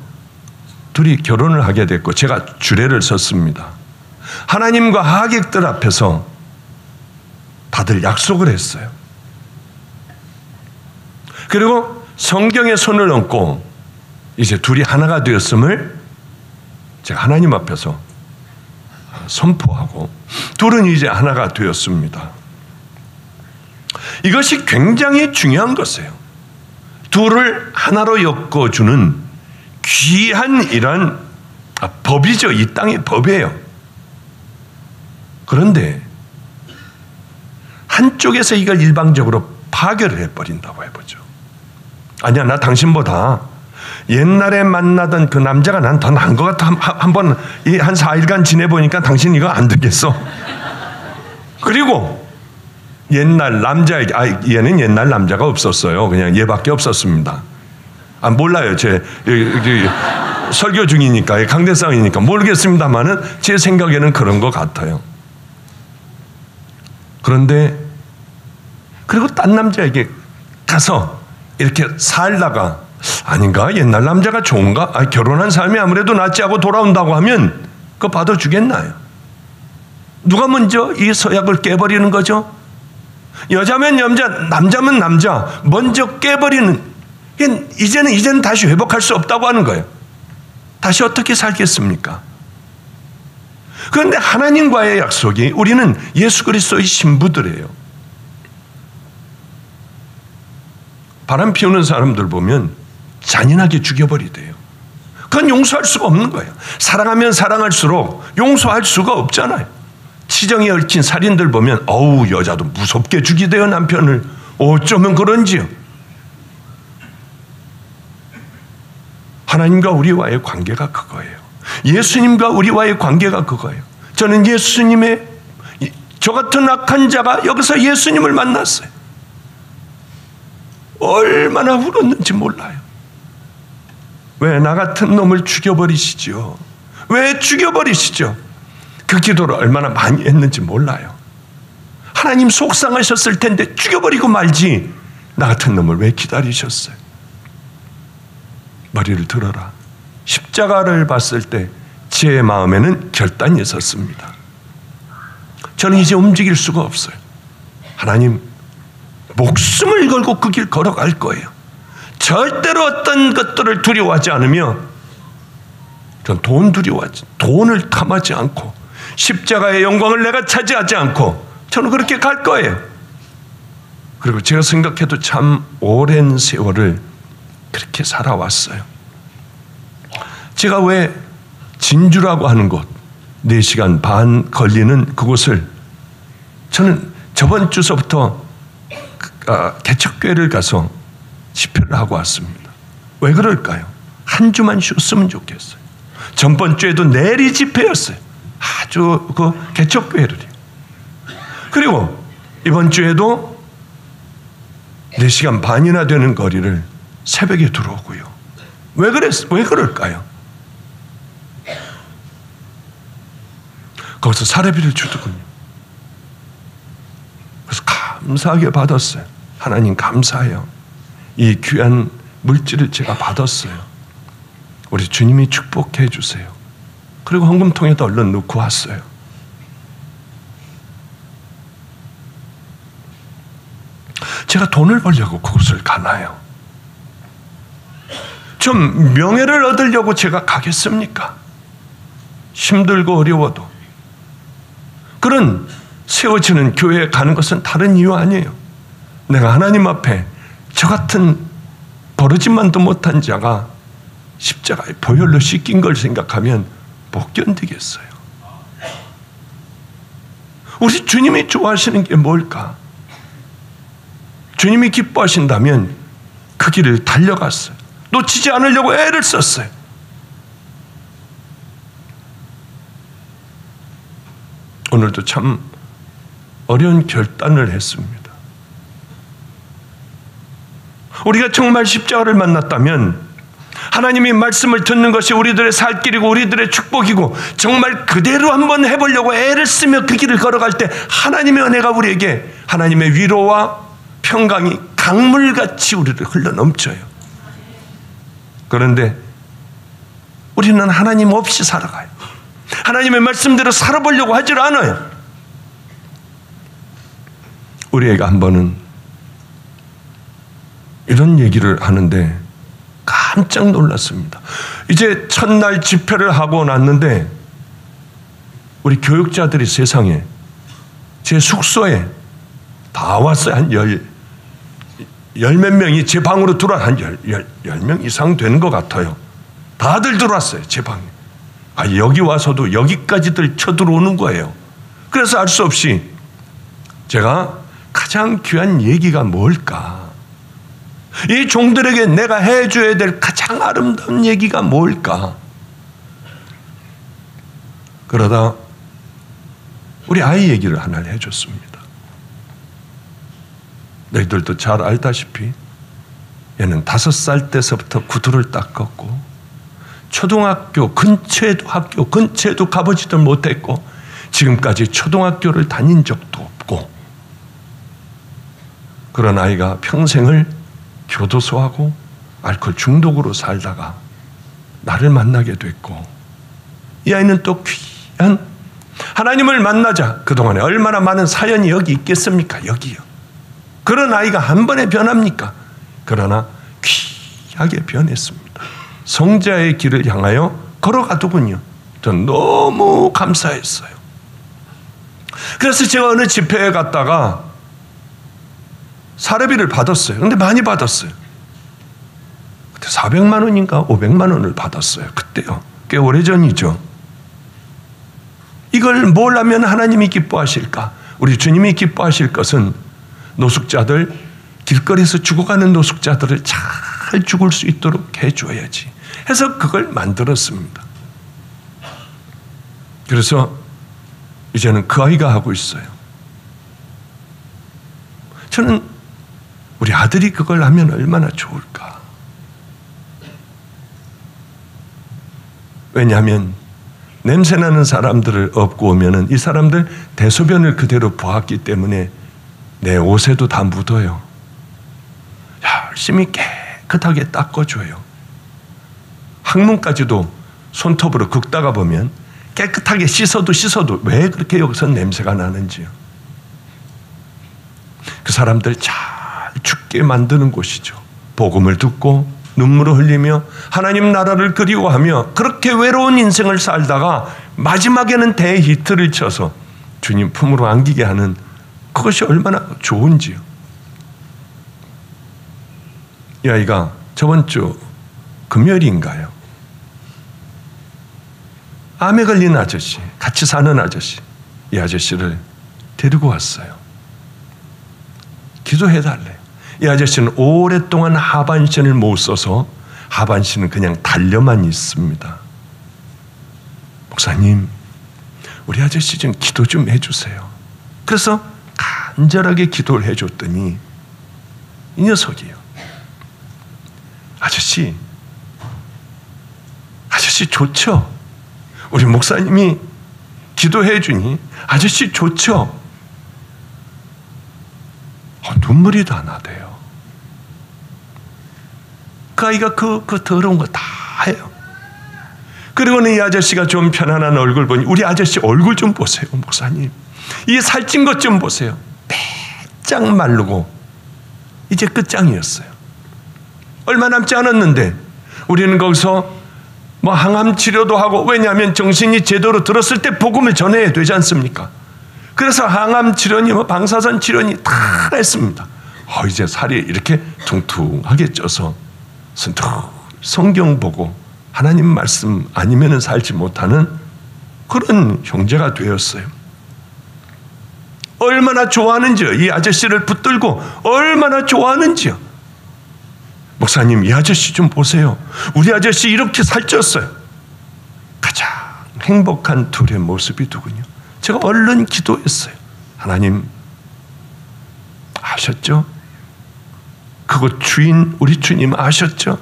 [SPEAKER 1] 둘이 결혼을 하게 됐고, 제가 주례를 섰습니다. 하나님과 하객들 앞에서 다들 약속을 했어요. 그리고 성경에 손을 얹고 이제 둘이 하나가 되었음을 제가 하나님 앞에서 선포하고 둘은 이제 하나가 되었습니다. 이것이 굉장히 중요한 것이에요. 둘을 하나로 엮어주는 귀한 이런 법이죠. 이 땅의 법이에요. 그런데 한쪽에서 이걸 일방적으로 파괴를 해버린다고 해보죠. 아니야, 나 당신보다 옛날에 만나던 그 남자가 난 더 나은 것 같아. 한번 한 4일간 지내보니까 당신 이거 안 되겠어. 그리고 옛날 남자에게, 얘는 옛날 남자가 없었어요. 그냥 얘밖에 없었습니다. 몰라요. 제 설교 중이니까, 강대상이니까 모르겠습니다만은 제 생각에는 그런 것 같아요. 그런데 그리고 딴 남자에게 가서 이렇게 살다가 아닌가? 옛날 남자가 좋은가? 결혼한 삶이 아무래도 낫지 하고 돌아온다고 하면 그거 받아주겠나요? 누가 먼저 이 서약을 깨버리는 거죠? 여자면 여자, 남자면 남자, 먼저 깨버리는, 이제는 다시 회복할 수 없다고 하는 거예요. 다시 어떻게 살겠습니까? 그런데 하나님과의 약속이, 우리는 예수 그리스도의 신부들이에요. 바람 피우는 사람들 보면 잔인하게 죽여버리대요. 그건 용서할 수가 없는 거예요. 사랑하면 사랑할수록 용서할 수가 없잖아요. 치정에 얽힌 살인들 보면 여자도 무섭게 죽이대요, 남편을. 어쩌면 그런지요. 하나님과 우리와의 관계가 그거예요. 예수님과 우리와의 관계가 그거예요. 저는 예수님의, 저 같은 악한 자가 여기서 예수님을 만났어요. 얼마나 울었는지 몰라요. 왜 나 같은 놈을 죽여버리시죠? 왜 죽여버리시죠? 그 기도를 얼마나 많이 했는지 몰라요. 하나님 속상하셨을 텐데 죽여버리고 말지, 나 같은 놈을 왜 기다리셨어요? 머리를 들어라. 십자가를 봤을 때 제 마음에는 결단이 있었습니다. 저는 이제 움직일 수가 없어요. 하나님, 목숨을 걸고 그 길 걸어갈 거예요. 절대로 어떤 것들을 두려워하지 않으며, 전 돈을 탐하지 않고, 십자가의 영광을 내가 차지하지 않고, 저는 그렇게 갈 거예요. 그리고 제가 생각해도 참 오랜 세월을 그렇게 살아왔어요. 제가 왜 진주라고 하는 곳, 4시간 반 걸리는 그곳을, 저는 저번 주서부터 개척교회를 가서 집회를 하고 왔습니다. 왜 그럴까요? 한 주만 쉬었으면 좋겠어요. 전번 주에도 내리 집회였어요. 아주 그 개척교회를. 그리고 이번 주에도 4시간 반이나 되는 거리를 새벽에 들어오고요. 왜 그럴까요? 거기서 사례비를 주더군요. 그래서 감사하게 받았어요. 하나님 감사해요. 이 귀한 물질을 제가 받았어요. 우리 주님이 축복해 주세요. 그리고 헌금통에다 얼른 넣고 왔어요. 제가 돈을 벌려고 그곳을 가나요? 좀 명예를 얻으려고 제가 가겠습니까? 힘들고 어려워도. 그런 세워지는 교회에 가는 것은 다른 이유 아니에요. 내가 하나님 앞에 저 같은 버르지만도 못한 자가 십자가에 보혈로 씻긴 걸 생각하면 못 견디겠어요. 우리 주님이 좋아하시는 게 뭘까? 주님이 기뻐하신다면 그 길을 달려갔어요. 놓치지 않으려고 애를 썼어요. 오늘도 참 어려운 결단을 했습니다. 우리가 정말 십자가를 만났다면 하나님의 말씀을 듣는 것이 우리들의 살 길이고 우리들의 축복이고 정말 그대로 한번 해보려고 애를 쓰며 그 길을 걸어갈 때 하나님의 은혜가 우리에게 하나님의 위로와 평강이 강물같이 우리를 흘러넘쳐요. 그런데 우리는 하나님 없이 살아가요. 하나님의 말씀대로 살아보려고 하질 않아요. 우리 애가 한 번은 이런 얘기를 하는데 깜짝 놀랐습니다. 이제 첫날 집회를 하고 났는데 우리 교육자들이 세상에 제 숙소에 다 왔어요. 한 열 몇 명이 제 방으로 들어와. 한 열 명 이상 되는 것 같아요. 다들 들어왔어요. 제 방에. 여기 와서도 여기까지들 쳐들어오는 거예요. 그래서 알 수 없이 제가 가장 귀한 얘기가 뭘까? 이 종들에게 내가 해줘야 될 가장 아름다운 얘기가 뭘까? 그러다 우리 아이 얘기를 하나를 해줬습니다. 너희들도 잘 알다시피 얘는 5살 때서부터 구두를 닦았고 초등학교 학교 근처에도 가보지도 못했고 지금까지 초등학교를 다닌 적도 없고 그런 아이가 평생을 교도소하고 알코올 중독으로 살다가 나를 만나게 됐고 이 아이는 또 귀한 하나님을 만나자 그동안에 얼마나 많은 사연이 여기 있겠습니까? 여기요. 그런 아이가 한 번에 변합니까? 그러나 귀하게 변했습니다. 성자의 길을 향하여 걸어가더군요. 전 너무 감사했어요. 그래서 제가 어느 집회에 갔다가 사례비를 받았어요. 근데 많이 받았어요. 그때 400만 원인가 500만 원을 받았어요. 그때요. 꽤 오래전이죠. 이걸 뭘 하면 하나님이 기뻐하실까? 우리 주님이 기뻐하실 것은 노숙자들, 길거리에서 죽어가는 노숙자들을 잘 죽을 수 있도록 해줘야지 해서 그걸 만들었습니다. 그래서 이제는 그 아이가 하고 있어요. 저는 우리 아들이 그걸 하면 얼마나 좋을까. 왜냐하면 냄새나는 사람들을 업고 오면은 이 사람들 대소변을 그대로 보았기 때문에 내 옷에도 다 묻어요. 열심히 깨끗하게 닦아줘요. 항문까지도 손톱으로 긁다가 보면 깨끗하게 씻어도 왜 그렇게 여기서 냄새가 나는지요. 그 사람들 잘 죽게 만드는 곳이죠. 복음을 듣고 눈물을 흘리며 하나님 나라를 그리워하며 그렇게 외로운 인생을 살다가 마지막에는 대히트를 쳐서 주님 품으로 안기게 하는 그것이 얼마나 좋은지요. 이 아이가 저번 주 금요일인가요? 암에 걸린 아저씨, 같이 사는 아저씨, 이 아저씨를 데리고 왔어요. 기도해달래요. 이 아저씨는 오랫동안 하반신을 못 써서 하반신은 그냥 달려만 있습니다. 목사님, 우리 아저씨 좀 기도 좀 해주세요. 그래서 간절하게 기도를 해줬더니 이 녀석이요. 아저씨 좋죠? 우리 목사님이 기도해 주니 아저씨 좋죠? 눈물이 다 나대요. 그 아이가 그 더러운 거 다 해요. 그리고는 이 아저씨가 좀 편안한 얼굴 보니 우리 아저씨 얼굴 좀 보세요, 목사님. 이 살찐 것 좀 보세요. 빼짝 마르고 이제 끝장이었어요. 얼마 남지 않았는데 우리는 거기서 항암 치료도 하고, 왜냐하면 정신이 제대로 들었을 때 복음을 전해야 되지 않습니까? 그래서 항암 치료니 방사선 치료니 다 했습니다. 이제 살이 이렇게 퉁퉁하게 쪄서 성경 보고 하나님 말씀 아니면은 살지 못하는 그런 형제가 되었어요. 얼마나 좋아하는지요. 이 아저씨를 붙들고 얼마나 좋아하는지요. 목사님, 이 아저씨 좀 보세요. 우리 아저씨 이렇게 살쪘어요. 가장 행복한 둘의 모습이더군요. 제가 얼른 기도했어요. 하나님, 아셨죠? 그곳 주인 우리 주님 아셨죠?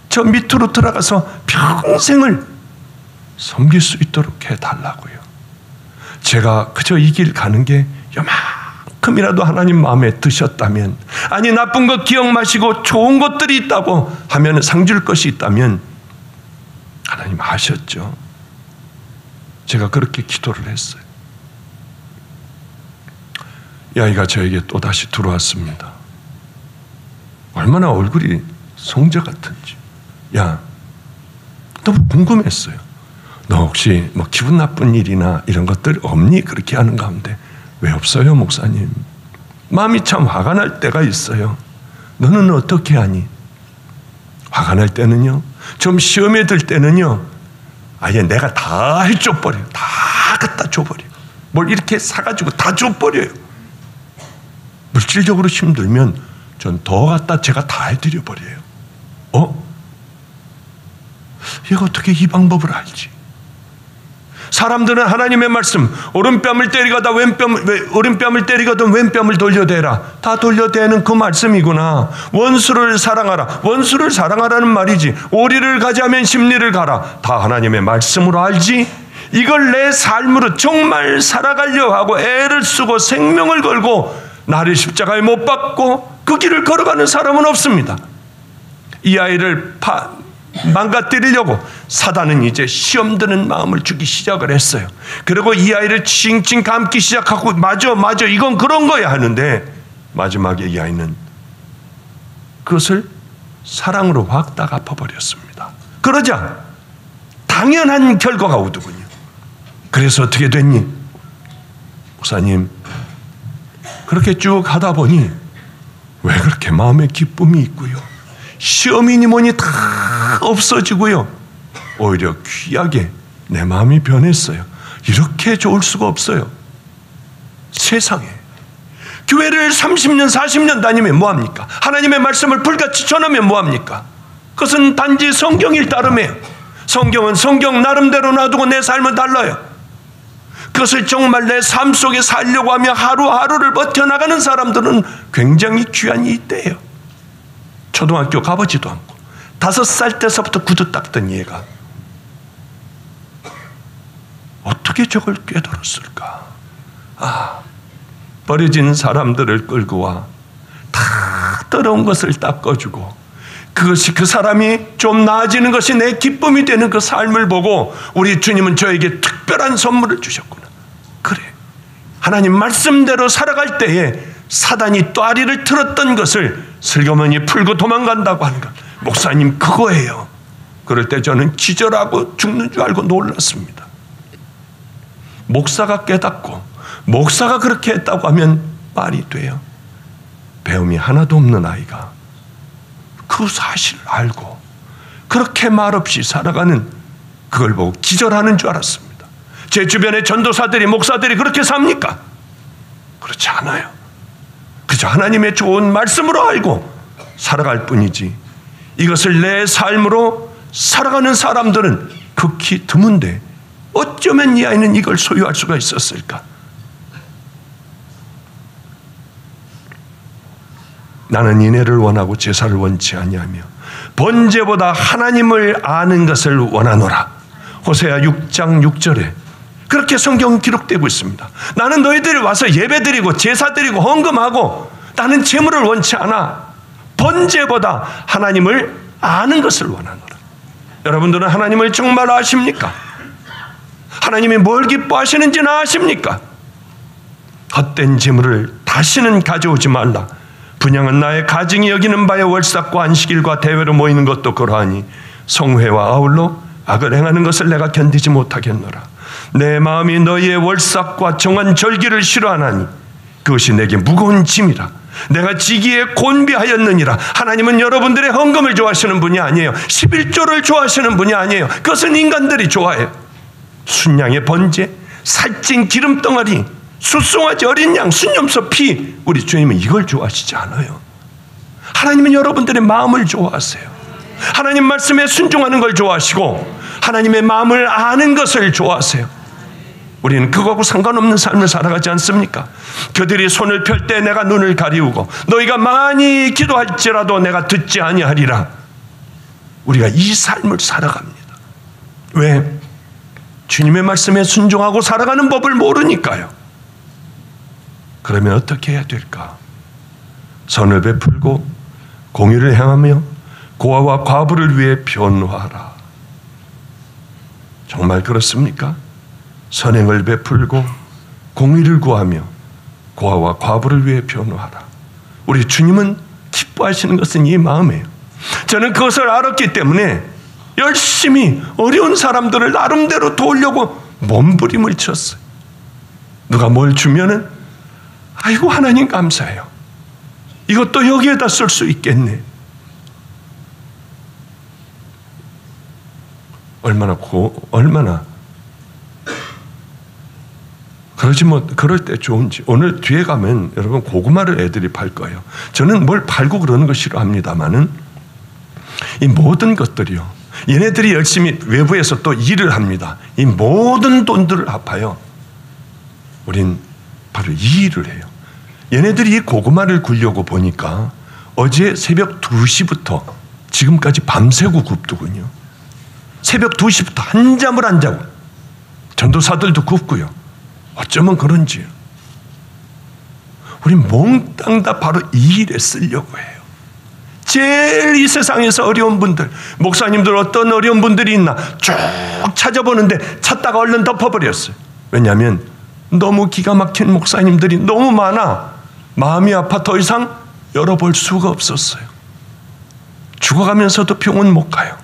[SPEAKER 1] 저 밑으로 들어가서 평생을 섬길 수 있도록 해달라고요. 제가 그저 이 길 가는 게 요만큼이라도 하나님 마음에 드셨다면, 아니 나쁜 것 기억 마시고 좋은 것들이 있다고 하면 상 줄 것이 있다면 하나님 아셨죠? 제가 그렇게 기도를 했어요. 이 아이가 저에게 또다시 들어왔습니다. 얼마나 얼굴이 성자 같은지. 너무 궁금했어요. 너 혹시 기분 나쁜 일이나 이런 것들 없니? 그렇게 하는 가운데 왜 없어요, 목사님? 마음이 참 화가 날 때가 있어요. 너는 어떻게 하니? 화가 날 때는요, 좀 시험에 들 때는요, 아예 내가 다 해줘버려요. 다 갖다 줘버려요. 뭘 이렇게 사가지고 다 줘버려요. 물질적으로 힘들면 전 더 갖다 제가 다 해드려버려요. 얘가 어떻게 이 방법을 알지? 사람들은 하나님의 말씀, 오른뺨을 때리거든 왼뺨을 돌려대라. 다 돌려대는 그 말씀이구나. 원수를 사랑하라. 원수를 사랑하라는 말이지. 오리를 가자면 십리를 가라. 다 하나님의 말씀으로 알지. 이걸 내 삶으로 정말 살아가려 하고 애를 쓰고 생명을 걸고 나를 십자가에 못 박고 그 길을 걸어가는 사람은 없습니다. 이 아이를 망가뜨리려고 사단은 이제 시험 드는 마음을 주기 시작을 했어요. 그리고 이 아이를 칭칭 감기 시작하고 맞아 이건 그런 거야 하는데 마지막에 이 아이는 그것을 사랑으로 확 다 갚아버렸습니다. 그러자 당연한 결과가 오더군요. 그래서 어떻게 됐니? 목사님, 그렇게 쭉 하다 보니 왜 그렇게 마음에 기쁨이 있고요, 시험이니 뭐니 다 없어지고요, 오히려 귀하게 내 마음이 변했어요. 이렇게 좋을 수가 없어요. 세상에 교회를 30년 40년 다니면 뭐합니까? 하나님의 말씀을 불같이 전하면 뭐합니까? 그것은 단지 성경일 따름이에요. 성경은 성경 나름대로 놔두고 내 삶은 달라요. 그것을 정말 내 삶 속에 살려고 하며 하루하루를 버텨나가는 사람들은 굉장히 귀한 이때예요. 초등학교 가보지도 않고 5살 때서부터 구두 닦던 얘가 어떻게 저걸 깨달았을까? 버려진 사람들을 끌고 와 다 더러운 것을 닦아주고 그것이 그 사람이 좀 나아지는 것이 내 기쁨이 되는 그 삶을 보고 우리 주님은 저에게 특별한 선물을 주셨구나. 그래, 하나님 말씀대로 살아갈 때에 사단이 또아리를 틀었던 것을 슬그머니 풀고 도망간다고 하는 것, 목사님 그거예요. 그럴 때 저는 기절하고 죽는 줄 알고 놀랐습니다. 목사가 깨닫고 목사가 그렇게 했다고 하면 말이 돼요. 배움이 하나도 없는 아이가 그 사실을 알고 그렇게 말없이 살아가는 그걸 보고 기절하는 줄 알았습니다. 제 주변의 전도사들이, 목사들이 그렇게 삽니까? 그렇지 않아요. 그저 하나님의 좋은 말씀으로 알고 살아갈 뿐이지 이것을 내 삶으로 살아가는 사람들은 극히 드문데 어쩌면 이 아이는 이걸 소유할 수가 있었을까? 나는 인애를 원하고 제사를 원치 아니하며 번제보다 하나님을 아는 것을 원하노라. 호세아 6장 6절에 그렇게 성경은 기록되고 있습니다. 나는 너희들이 와서 예배드리고 제사드리고 헌금하고 나는 재물을 원치 않아. 번제보다 하나님을 아는 것을 원하노라. 여러분들은 하나님을 정말 아십니까? 하나님이 뭘 기뻐하시는지는 아십니까? 헛된 재물을 다시는 가져오지 말라. 분향은 나의 가증이 여기는 바에 월삭과 안식일과 대회로 모이는 것도 그러하니 성회와 아울러 악을 행하는 것을 내가 견디지 못하겠노라. 내 마음이 너희의 월삭과 정한 절기를 싫어하나니 그것이 내게 무거운 짐이라. 내가 지기에 곤비하였느니라. 하나님은 여러분들의 헌금을 좋아하시는 분이 아니에요. 11조를 좋아하시는 분이 아니에요. 그것은 인간들이 좋아해요. 순양의 번제, 살찐 기름덩어리, 숫송아지, 어린 양, 순염소 피, 우리 주님은 이걸 좋아하시지 않아요. 하나님은 여러분들의 마음을 좋아하세요. 하나님 말씀에 순종하는 걸 좋아하시고 하나님의 마음을 아는 것을 좋아하세요. 우리는 그거하고 상관없는 삶을 살아가지 않습니까? 그들이 손을 펼 때 내가 눈을 가리우고 너희가 많이 기도할지라도 내가 듣지 아니하리라. 우리가 이 삶을 살아갑니다. 왜? 주님의 말씀에 순종하고 살아가는 법을 모르니까요. 그러면 어떻게 해야 될까? 선을 베풀고 공의를 행하며 고아와 과부를 위해 변호하라. 정말 그렇습니까? 선행을 베풀고 공의를 구하며 고아와 과부를 위해 변호하라. 우리 주님은 기뻐하시는 것은 이 마음이에요. 저는 그것을 알았기 때문에 열심히 어려운 사람들을 나름대로 도우려고 몸부림을 쳤어요. 누가 뭘 주면은 아이고 하나님 감사해요. 이것도 여기에다 쓸 수 있겠네. 얼마나 그럴 때 좋은지. 오늘 뒤에 가면 여러분 고구마를 애들이 팔 거예요. 저는 뭘 팔고 그러는 거 싫어합니다만은 이 모든 것들이요, 얘네들이 열심히 외부에서 또 일을 합니다. 이 모든 돈들을 합하여 우린 바로 이 일을 해요. 얘네들이 이 고구마를 굴려고 보니까 어제 새벽 2시부터 지금까지 밤새고 굽더군요. 새벽 2시부터 한잠을 안 자고 전도사들도 굽고요. 어쩌면 그런지 우리 몽땅 다 바로 이 일에 쓰려고 해요. 제일 이 세상에서 어려운 분들, 목사님들 어떤 어려운 분들이 있나 쭉 찾아보는데 찾다가 얼른 덮어버렸어요. 왜냐하면 너무 기가 막힌 목사님들이 너무 많아 마음이 아파 더 이상 열어볼 수가 없었어요. 죽어가면서도 병원 못 가요.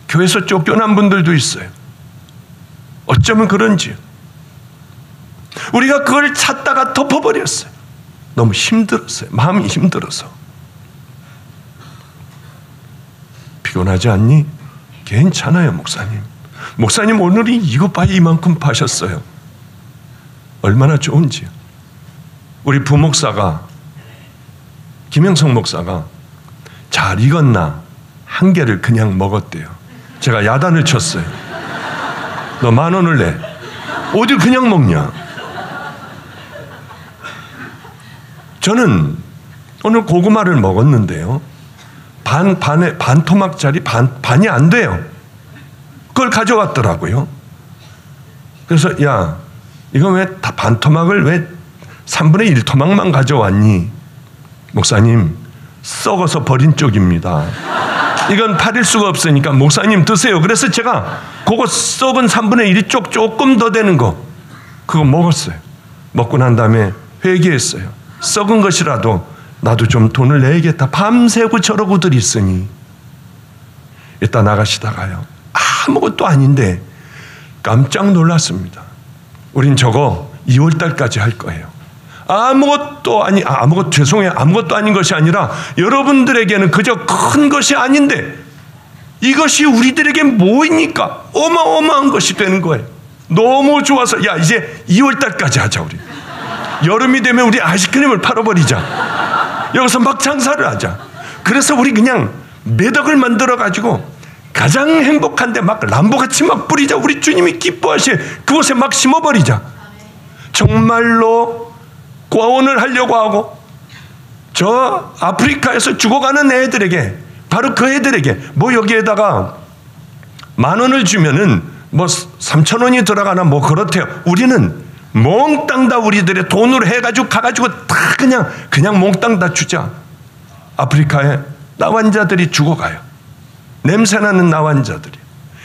[SPEAKER 1] 교회에서 쫓겨난 분들도 있어요. 어쩌면 그런지 우리가 그걸 찾다가 덮어버렸어요. 너무 힘들었어요. 마음이 힘들어서. 피곤하지 않니? 괜찮아요, 목사님. 목사님 오늘이 이것 봐야 이만큼 파셨어요. 얼마나 좋은지요. 우리 부목사가, 김영성 목사가 잘 익었나 한 개를 그냥 먹었대요. 제가 야단을 쳤어요. 너 10,000원을 내. 어딜 그냥 먹냐? 저는 오늘 고구마를 먹었는데요. 반 토막짜리 반이 안 돼요. 그걸 가져왔더라고요. 그래서 야, 이거 왜 반 토막을 왜 3분의 1 토막만 가져왔니? 목사님, 썩어서 버린 쪽입니다. 이건 팔릴 수가 없으니까 목사님 드세요. 그래서 제가 그거 썩은 3분의 1이 조금 더 되는 거 그거 먹었어요. 먹고 난 다음에 회개했어요. 썩은 것이라도 나도 좀 돈을 내야겠다. 밤새고 저러고들 있으니 이따 나가시다가요. 아무것도 아닌데 깜짝 놀랐습니다. 우린 저거 2월달까지 할 거예요. 아무것도 아닌 것이 아니라 여러분들에게는 그저 큰 것이 아닌데 이것이 우리들에게 뭐입니까? 어마어마한 것이 되는 거예요. 너무 좋아서 야 이제 2월달까지 하자. 우리 여름이 되면 우리 아이스크림을 팔아버리자. 여기서 막 장사를 하자. 그래서 우리 그냥 매덕을 만들어가지고 가장 행복한데 막 람보같이 막 뿌리자. 우리 주님이 기뻐하실 그곳에 막 심어버리자. 정말로 과원을 하려고 하고 저 아프리카에서 죽어가는 애들에게 바로 그 애들에게 뭐 여기에다가 10,000원을 주면은 뭐 3,000원이 들어가나 뭐 그렇대요. 우리는 몽땅 다 우리들의 돈으로 해가지고 가가지고 다 그냥 몽땅 다 주자. 아프리카에 나환자들이 죽어가요. 냄새나는 나환자들이.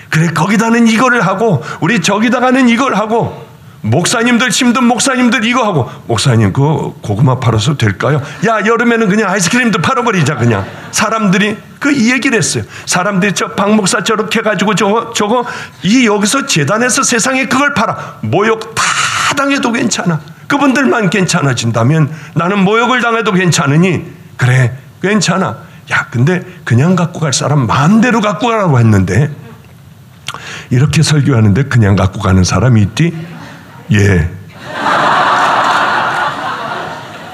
[SPEAKER 1] 그래 거기다는 이거를 하고 우리 저기다가는 이걸 하고 목사님들 힘든 목사님들 이거 하고 목사님 그 고구마 팔아서 될까요? 야 여름에는 그냥 아이스크림도 팔아버리자. 그냥 사람들이 이 얘기를 했어요. 사람들이 저 박 목사 저렇게 해가지고 저거 이 여기서 재단에서 세상에 그걸 팔아. 모욕 다 당해도 괜찮아. 그분들만 괜찮아진다면 나는 모욕을 당해도 괜찮으니 그래 괜찮아. 야 근데 그냥 갖고 갈 사람 마음대로 갖고 가라고 했는데 이렇게 설교하는데 그냥 갖고 가는 사람이 있디? 예.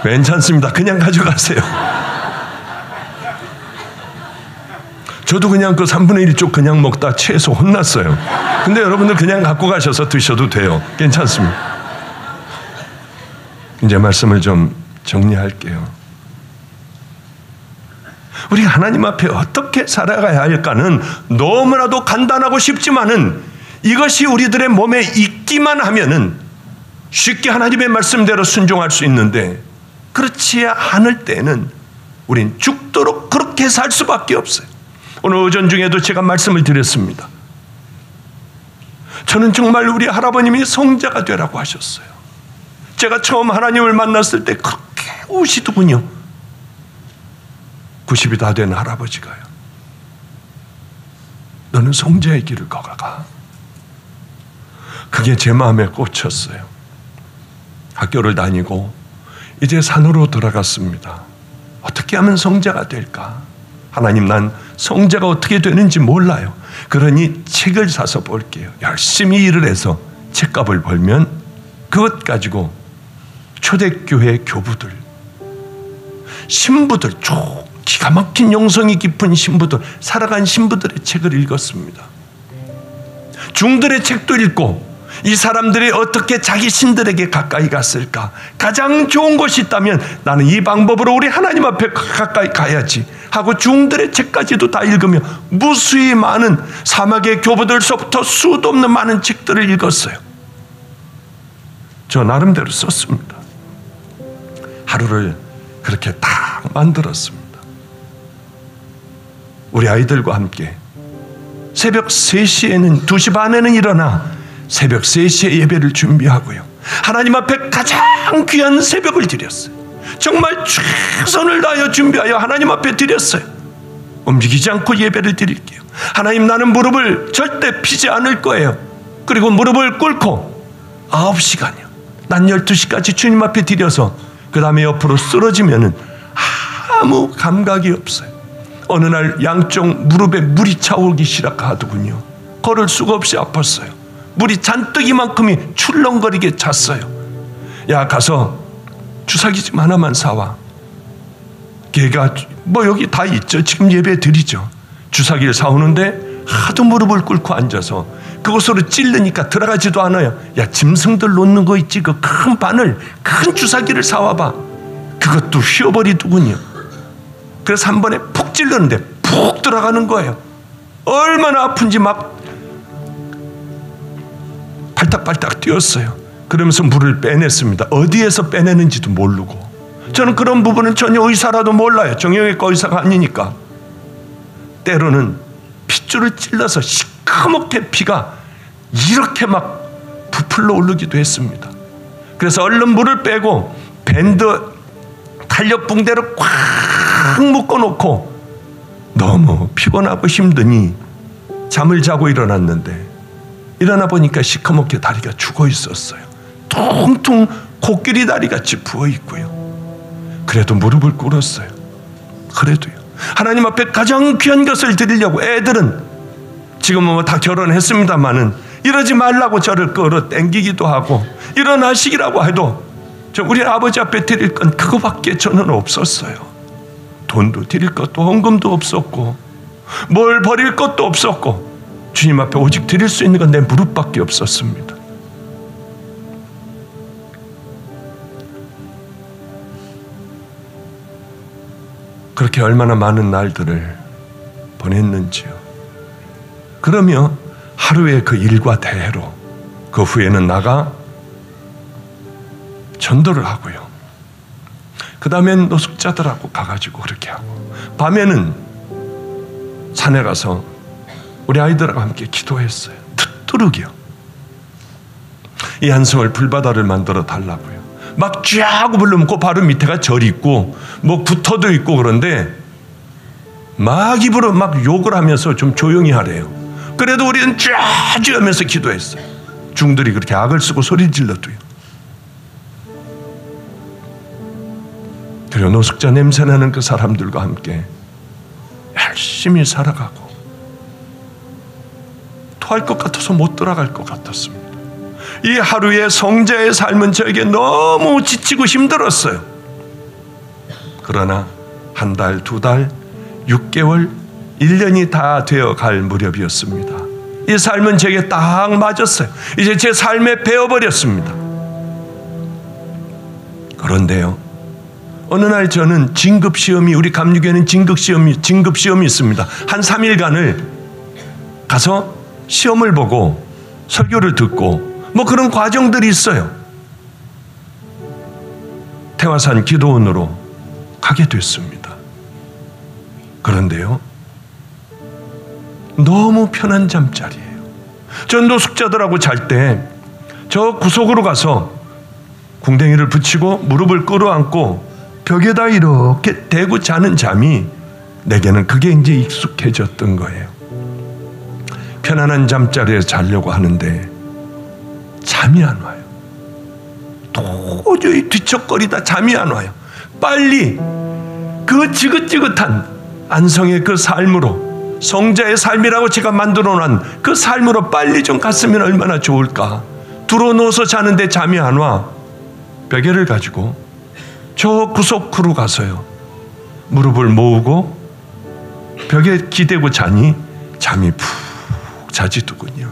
[SPEAKER 1] 괜찮습니다. 그냥 가져가세요. 저도 그냥 그 3분의 1쪽 그냥 먹다 채소 혼났어요. 근데 여러분들 그냥 갖고 가셔서 드셔도 돼요. 괜찮습니다. 이제 말씀을 좀 정리할게요. 우리가 하나님 앞에 어떻게 살아가야 할까는 너무나도 간단하고 쉽지만은 이것이 우리들의 몸에 있기만 하면은 쉽게 하나님의 말씀대로 순종할 수 있는데 그렇지 않을 때는 우린 죽도록 그렇게 살 수밖에 없어요. 오늘 오전 중에도 제가 말씀을 드렸습니다. 저는 정말 우리 할아버님이 성자가 되라고 하셨어요. 제가 처음 하나님을 만났을 때 그렇게 우시더군요. 90이 다 된 할아버지가요. 너는 성자의 길을 걸어가. 그게 제 마음에 꽂혔어요. 학교를 다니고 이제 산으로 돌아갔습니다. 어떻게 하면 성자가 될까? 하나님 난 성자가 어떻게 되는지 몰라요. 그러니 책을 사서 볼게요. 열심히 일을 해서 책값을 벌면 그것 가지고 초대교회 교부들, 신부들 쭉 기가 막힌 영성이 깊은 신부들, 살아간 신부들의 책을 읽었습니다. 중들의 책도 읽고 이 사람들이 어떻게 자기 신들에게 가까이 갔을까? 가장 좋은 것이 있다면 나는 이 방법으로 우리 하나님 앞에 가까이 가야지 하고 중들의 책까지도 다 읽으며 무수히 많은 사막의 교부들서부터 수도 없는 많은 책들을 읽었어요. 저 나름대로 썼습니다. 하루를 그렇게 딱 만들었습니다. 우리 아이들과 함께 새벽 3시에는 2시 반에는 일어나 새벽 3시에 예배를 준비하고요. 하나님 앞에 가장 귀한 새벽을 드렸어요. 정말 최선을 다하여 준비하여 하나님 앞에 드렸어요. 움직이지 않고 예배를 드릴게요. 하나님, 나는 무릎을 절대 피지 않을 거예요. 그리고 무릎을 꿇고 9시간이요. 낮 12시까지 주님 앞에 드려서 그 다음에 옆으로 쓰러지면은 아무 감각이 없어요. 어느 날 양쪽 무릎에 물이 차오르기 시작하더군요. 걸을 수가 없이 아팠어요. 물이 잔뜩 이만큼이 출렁거리게 찼어요. 야, 가서 주사기 좀 하나만 사와. 걔가 뭐 여기 다 있죠. 지금 예배 드리죠. 주사기를 사오는데 하도 무릎을 꿇고 앉아서 그곳으로 찔르니까 들어가지도 않아요. 야, 짐승들 놓는 거 있지, 그 큰 바늘, 큰 주사기를 사와봐. 그것도 휘어버리더군요. 그래서 한 번에 푹 찔르는데 푹 들어가는 거예요. 얼마나 아픈지 막 발딱발딱 뛰었어요. 그러면서 물을 빼냈습니다. 어디에서 빼내는지도 모르고. 저는 그런 부분은 전혀 의사라도 몰라요. 정형외과 의사가 아니니까. 때로는 핏줄을 찔러서 시커멓게 피가 이렇게 막 부풀러 오르기도 했습니다. 그래서 얼른 물을 빼고 밴드 탄력 붕대로 꽉 묶어놓고 너무 피곤하고 힘드니 잠을 자고 일어났는데 일어나 보니까 시커멓게 다리가 죽어 있었어요. 퉁퉁 코끼리 다리같이 부어 있고요. 그래도 무릎을 꿇었어요. 그래도요. 하나님 앞에 가장 귀한 것을 드리려고. 애들은 지금은 뭐 다 결혼했습니다마는 이러지 말라고 저를 끌어 당기기도 하고 일어나시기라고 해도 우리 아버지 앞에 드릴 건 그거밖에 저는 없었어요. 돈도 드릴 것도 헌금도 없었고 뭘 버릴 것도 없었고 주님 앞에 오직 드릴 수 있는 건 내 무릎밖에 없었습니다. 그렇게 얼마나 많은 날들을 보냈는지요. 그러며 하루의 그 일과대로 그 후에는 나가 전도를 하고요. 그 다음엔 노숙자들하고 가가지고 그렇게 하고 밤에는 산에 가서 우리 아이들하고 함께 기도했어요. 툭뚜룩이요. 이 한성을 불바다를 만들어 달라고요. 막 쫙 부르면 그 바로 밑에가 절이 있고 뭐 구터도 있고 그런데 막 입으로 막 욕을 하면서 좀 조용히 하래요. 그래도 우리는 쫙 하면서 기도했어요. 중들이 그렇게 악을 쓰고 소리 질러도요. 그리고 노숙자 냄새나는 그 사람들과 함께 열심히 살아가고 토할 것 같아서 못 돌아갈 것 같았습니다. 이 하루의 성자의 삶은 저에게 너무 지치고 힘들었어요. 그러나 한 달, 2달, 6개월, 1년이 다 되어갈 무렵이었습니다. 이 삶은 제게 딱 맞았어요. 이제 제 삶에 배워버렸습니다. 그런데요, 어느 날 저는 진급시험이, 우리 감리교회는 진급시험이 있습니다. 한 3일간을 가서 시험을 보고 설교를 듣고 뭐 그런 과정들이 있어요. 태화산 기도원으로 가게 됐습니다. 그런데요, 너무 편한 잠자리예요. 전 노숙자들하고 잘 때 저 구석으로 가서 궁뎅이를 붙이고 무릎을 끌어안고 벽에다 이렇게 대고 자는 잠이 내게는 그게 이제 익숙해졌던 거예요. 편안한 잠자리에 자려고 하는데 잠이 안 와요. 도저히 뒤척거리다 잠이 안 와요. 빨리 그 지긋지긋한 안성의 그 삶으로, 성자의 삶이라고 제가 만들어놓은 그 삶으로 빨리 좀 갔으면 얼마나 좋을까. 들어누워서 자는데 잠이 안 와. 베개를 가지고 저 구석으로 가서요, 무릎을 모으고 벽에 기대고 자니 잠이 푹 자지더군요.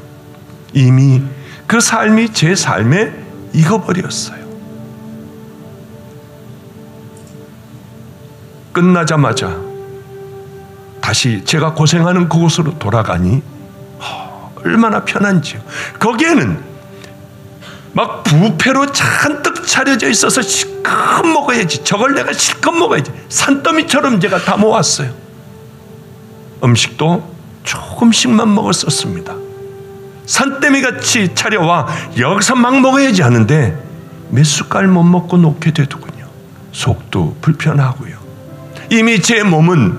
[SPEAKER 1] 이미 그 삶이 제 삶에 익어버렸어요. 끝나자마자 다시 제가 고생하는 그곳으로 돌아가니 얼마나 편한지요. 거기에는 막 뷔페로 잔뜩 차려져 있어서 실컷 먹어야지. 저걸 내가 실컷 먹어야지. 산더미처럼 제가 다 모았어요. 음식도 조금씩만 먹었었습니다. 산더미같이 차려와 여기서 막 먹어야지 하는데 몇 숟갈 못 먹고 놓게 되더군요. 속도 불편하고요. 이미 제 몸은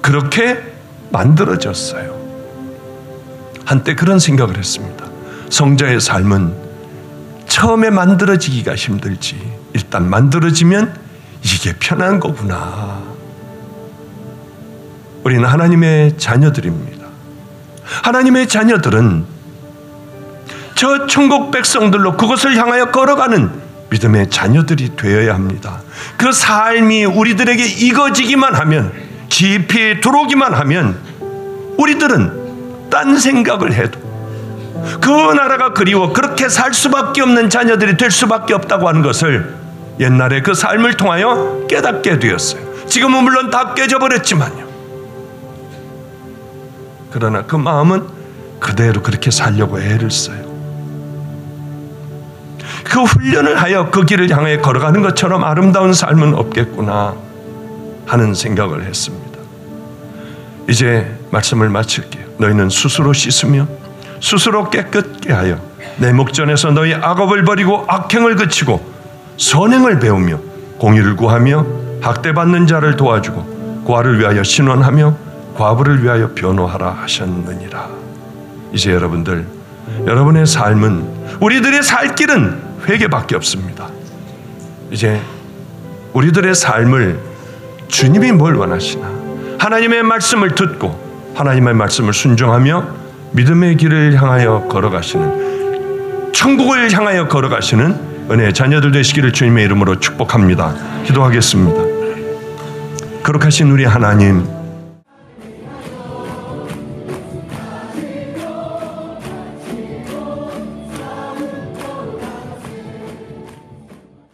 [SPEAKER 1] 그렇게 만들어졌어요. 한때 그런 생각을 했습니다. 성자의 삶은 처음에 만들어지기가 힘들지 일단 만들어지면 이게 편한 거구나. 우리는 하나님의 자녀들입니다. 하나님의 자녀들은 저 천국 백성들로 그것을 향하여 걸어가는 믿음의 자녀들이 되어야 합니다. 그 삶이 우리들에게 익어지기만 하면, 깊이 들어오기만 하면 우리들은 딴 생각을 해도 그 나라가 그리워 그렇게 살 수밖에 없는 자녀들이 될 수밖에 없다고 하는 것을 옛날에 그 삶을 통하여 깨닫게 되었어요. 지금은 물론 다 깨져버렸지만요. 그러나 그 마음은 그대로 그렇게 살려고 애를 써요. 그 훈련을 하여 그 길을 향해 걸어가는 것처럼 아름다운 삶은 없겠구나 하는 생각을 했습니다. 이제 말씀을 마칠게요. 너희는 스스로 씻으며 스스로 깨끗게 하여 내 목전에서 너희 악업을 버리고 악행을 그치고 선행을 배우며 공의를 구하며 학대받는 자를 도와주고 고아를 위하여 신원하며 과부를 위하여 변호하라 하셨느니라. 이제 여러분의 삶은, 우리들의 살 길은 회개밖에 없습니다. 이제 우리들의 삶을 주님이 뭘 원하시나, 하나님의 말씀을 듣고 하나님의 말씀을 순종하며 믿음의 길을 향하여 걸어가시는, 천국을 향하여 걸어가시는 은혜의 자녀들 되시기를 주님의 이름으로 축복합니다. 기도하겠습니다. 거룩하신 우리 하나님,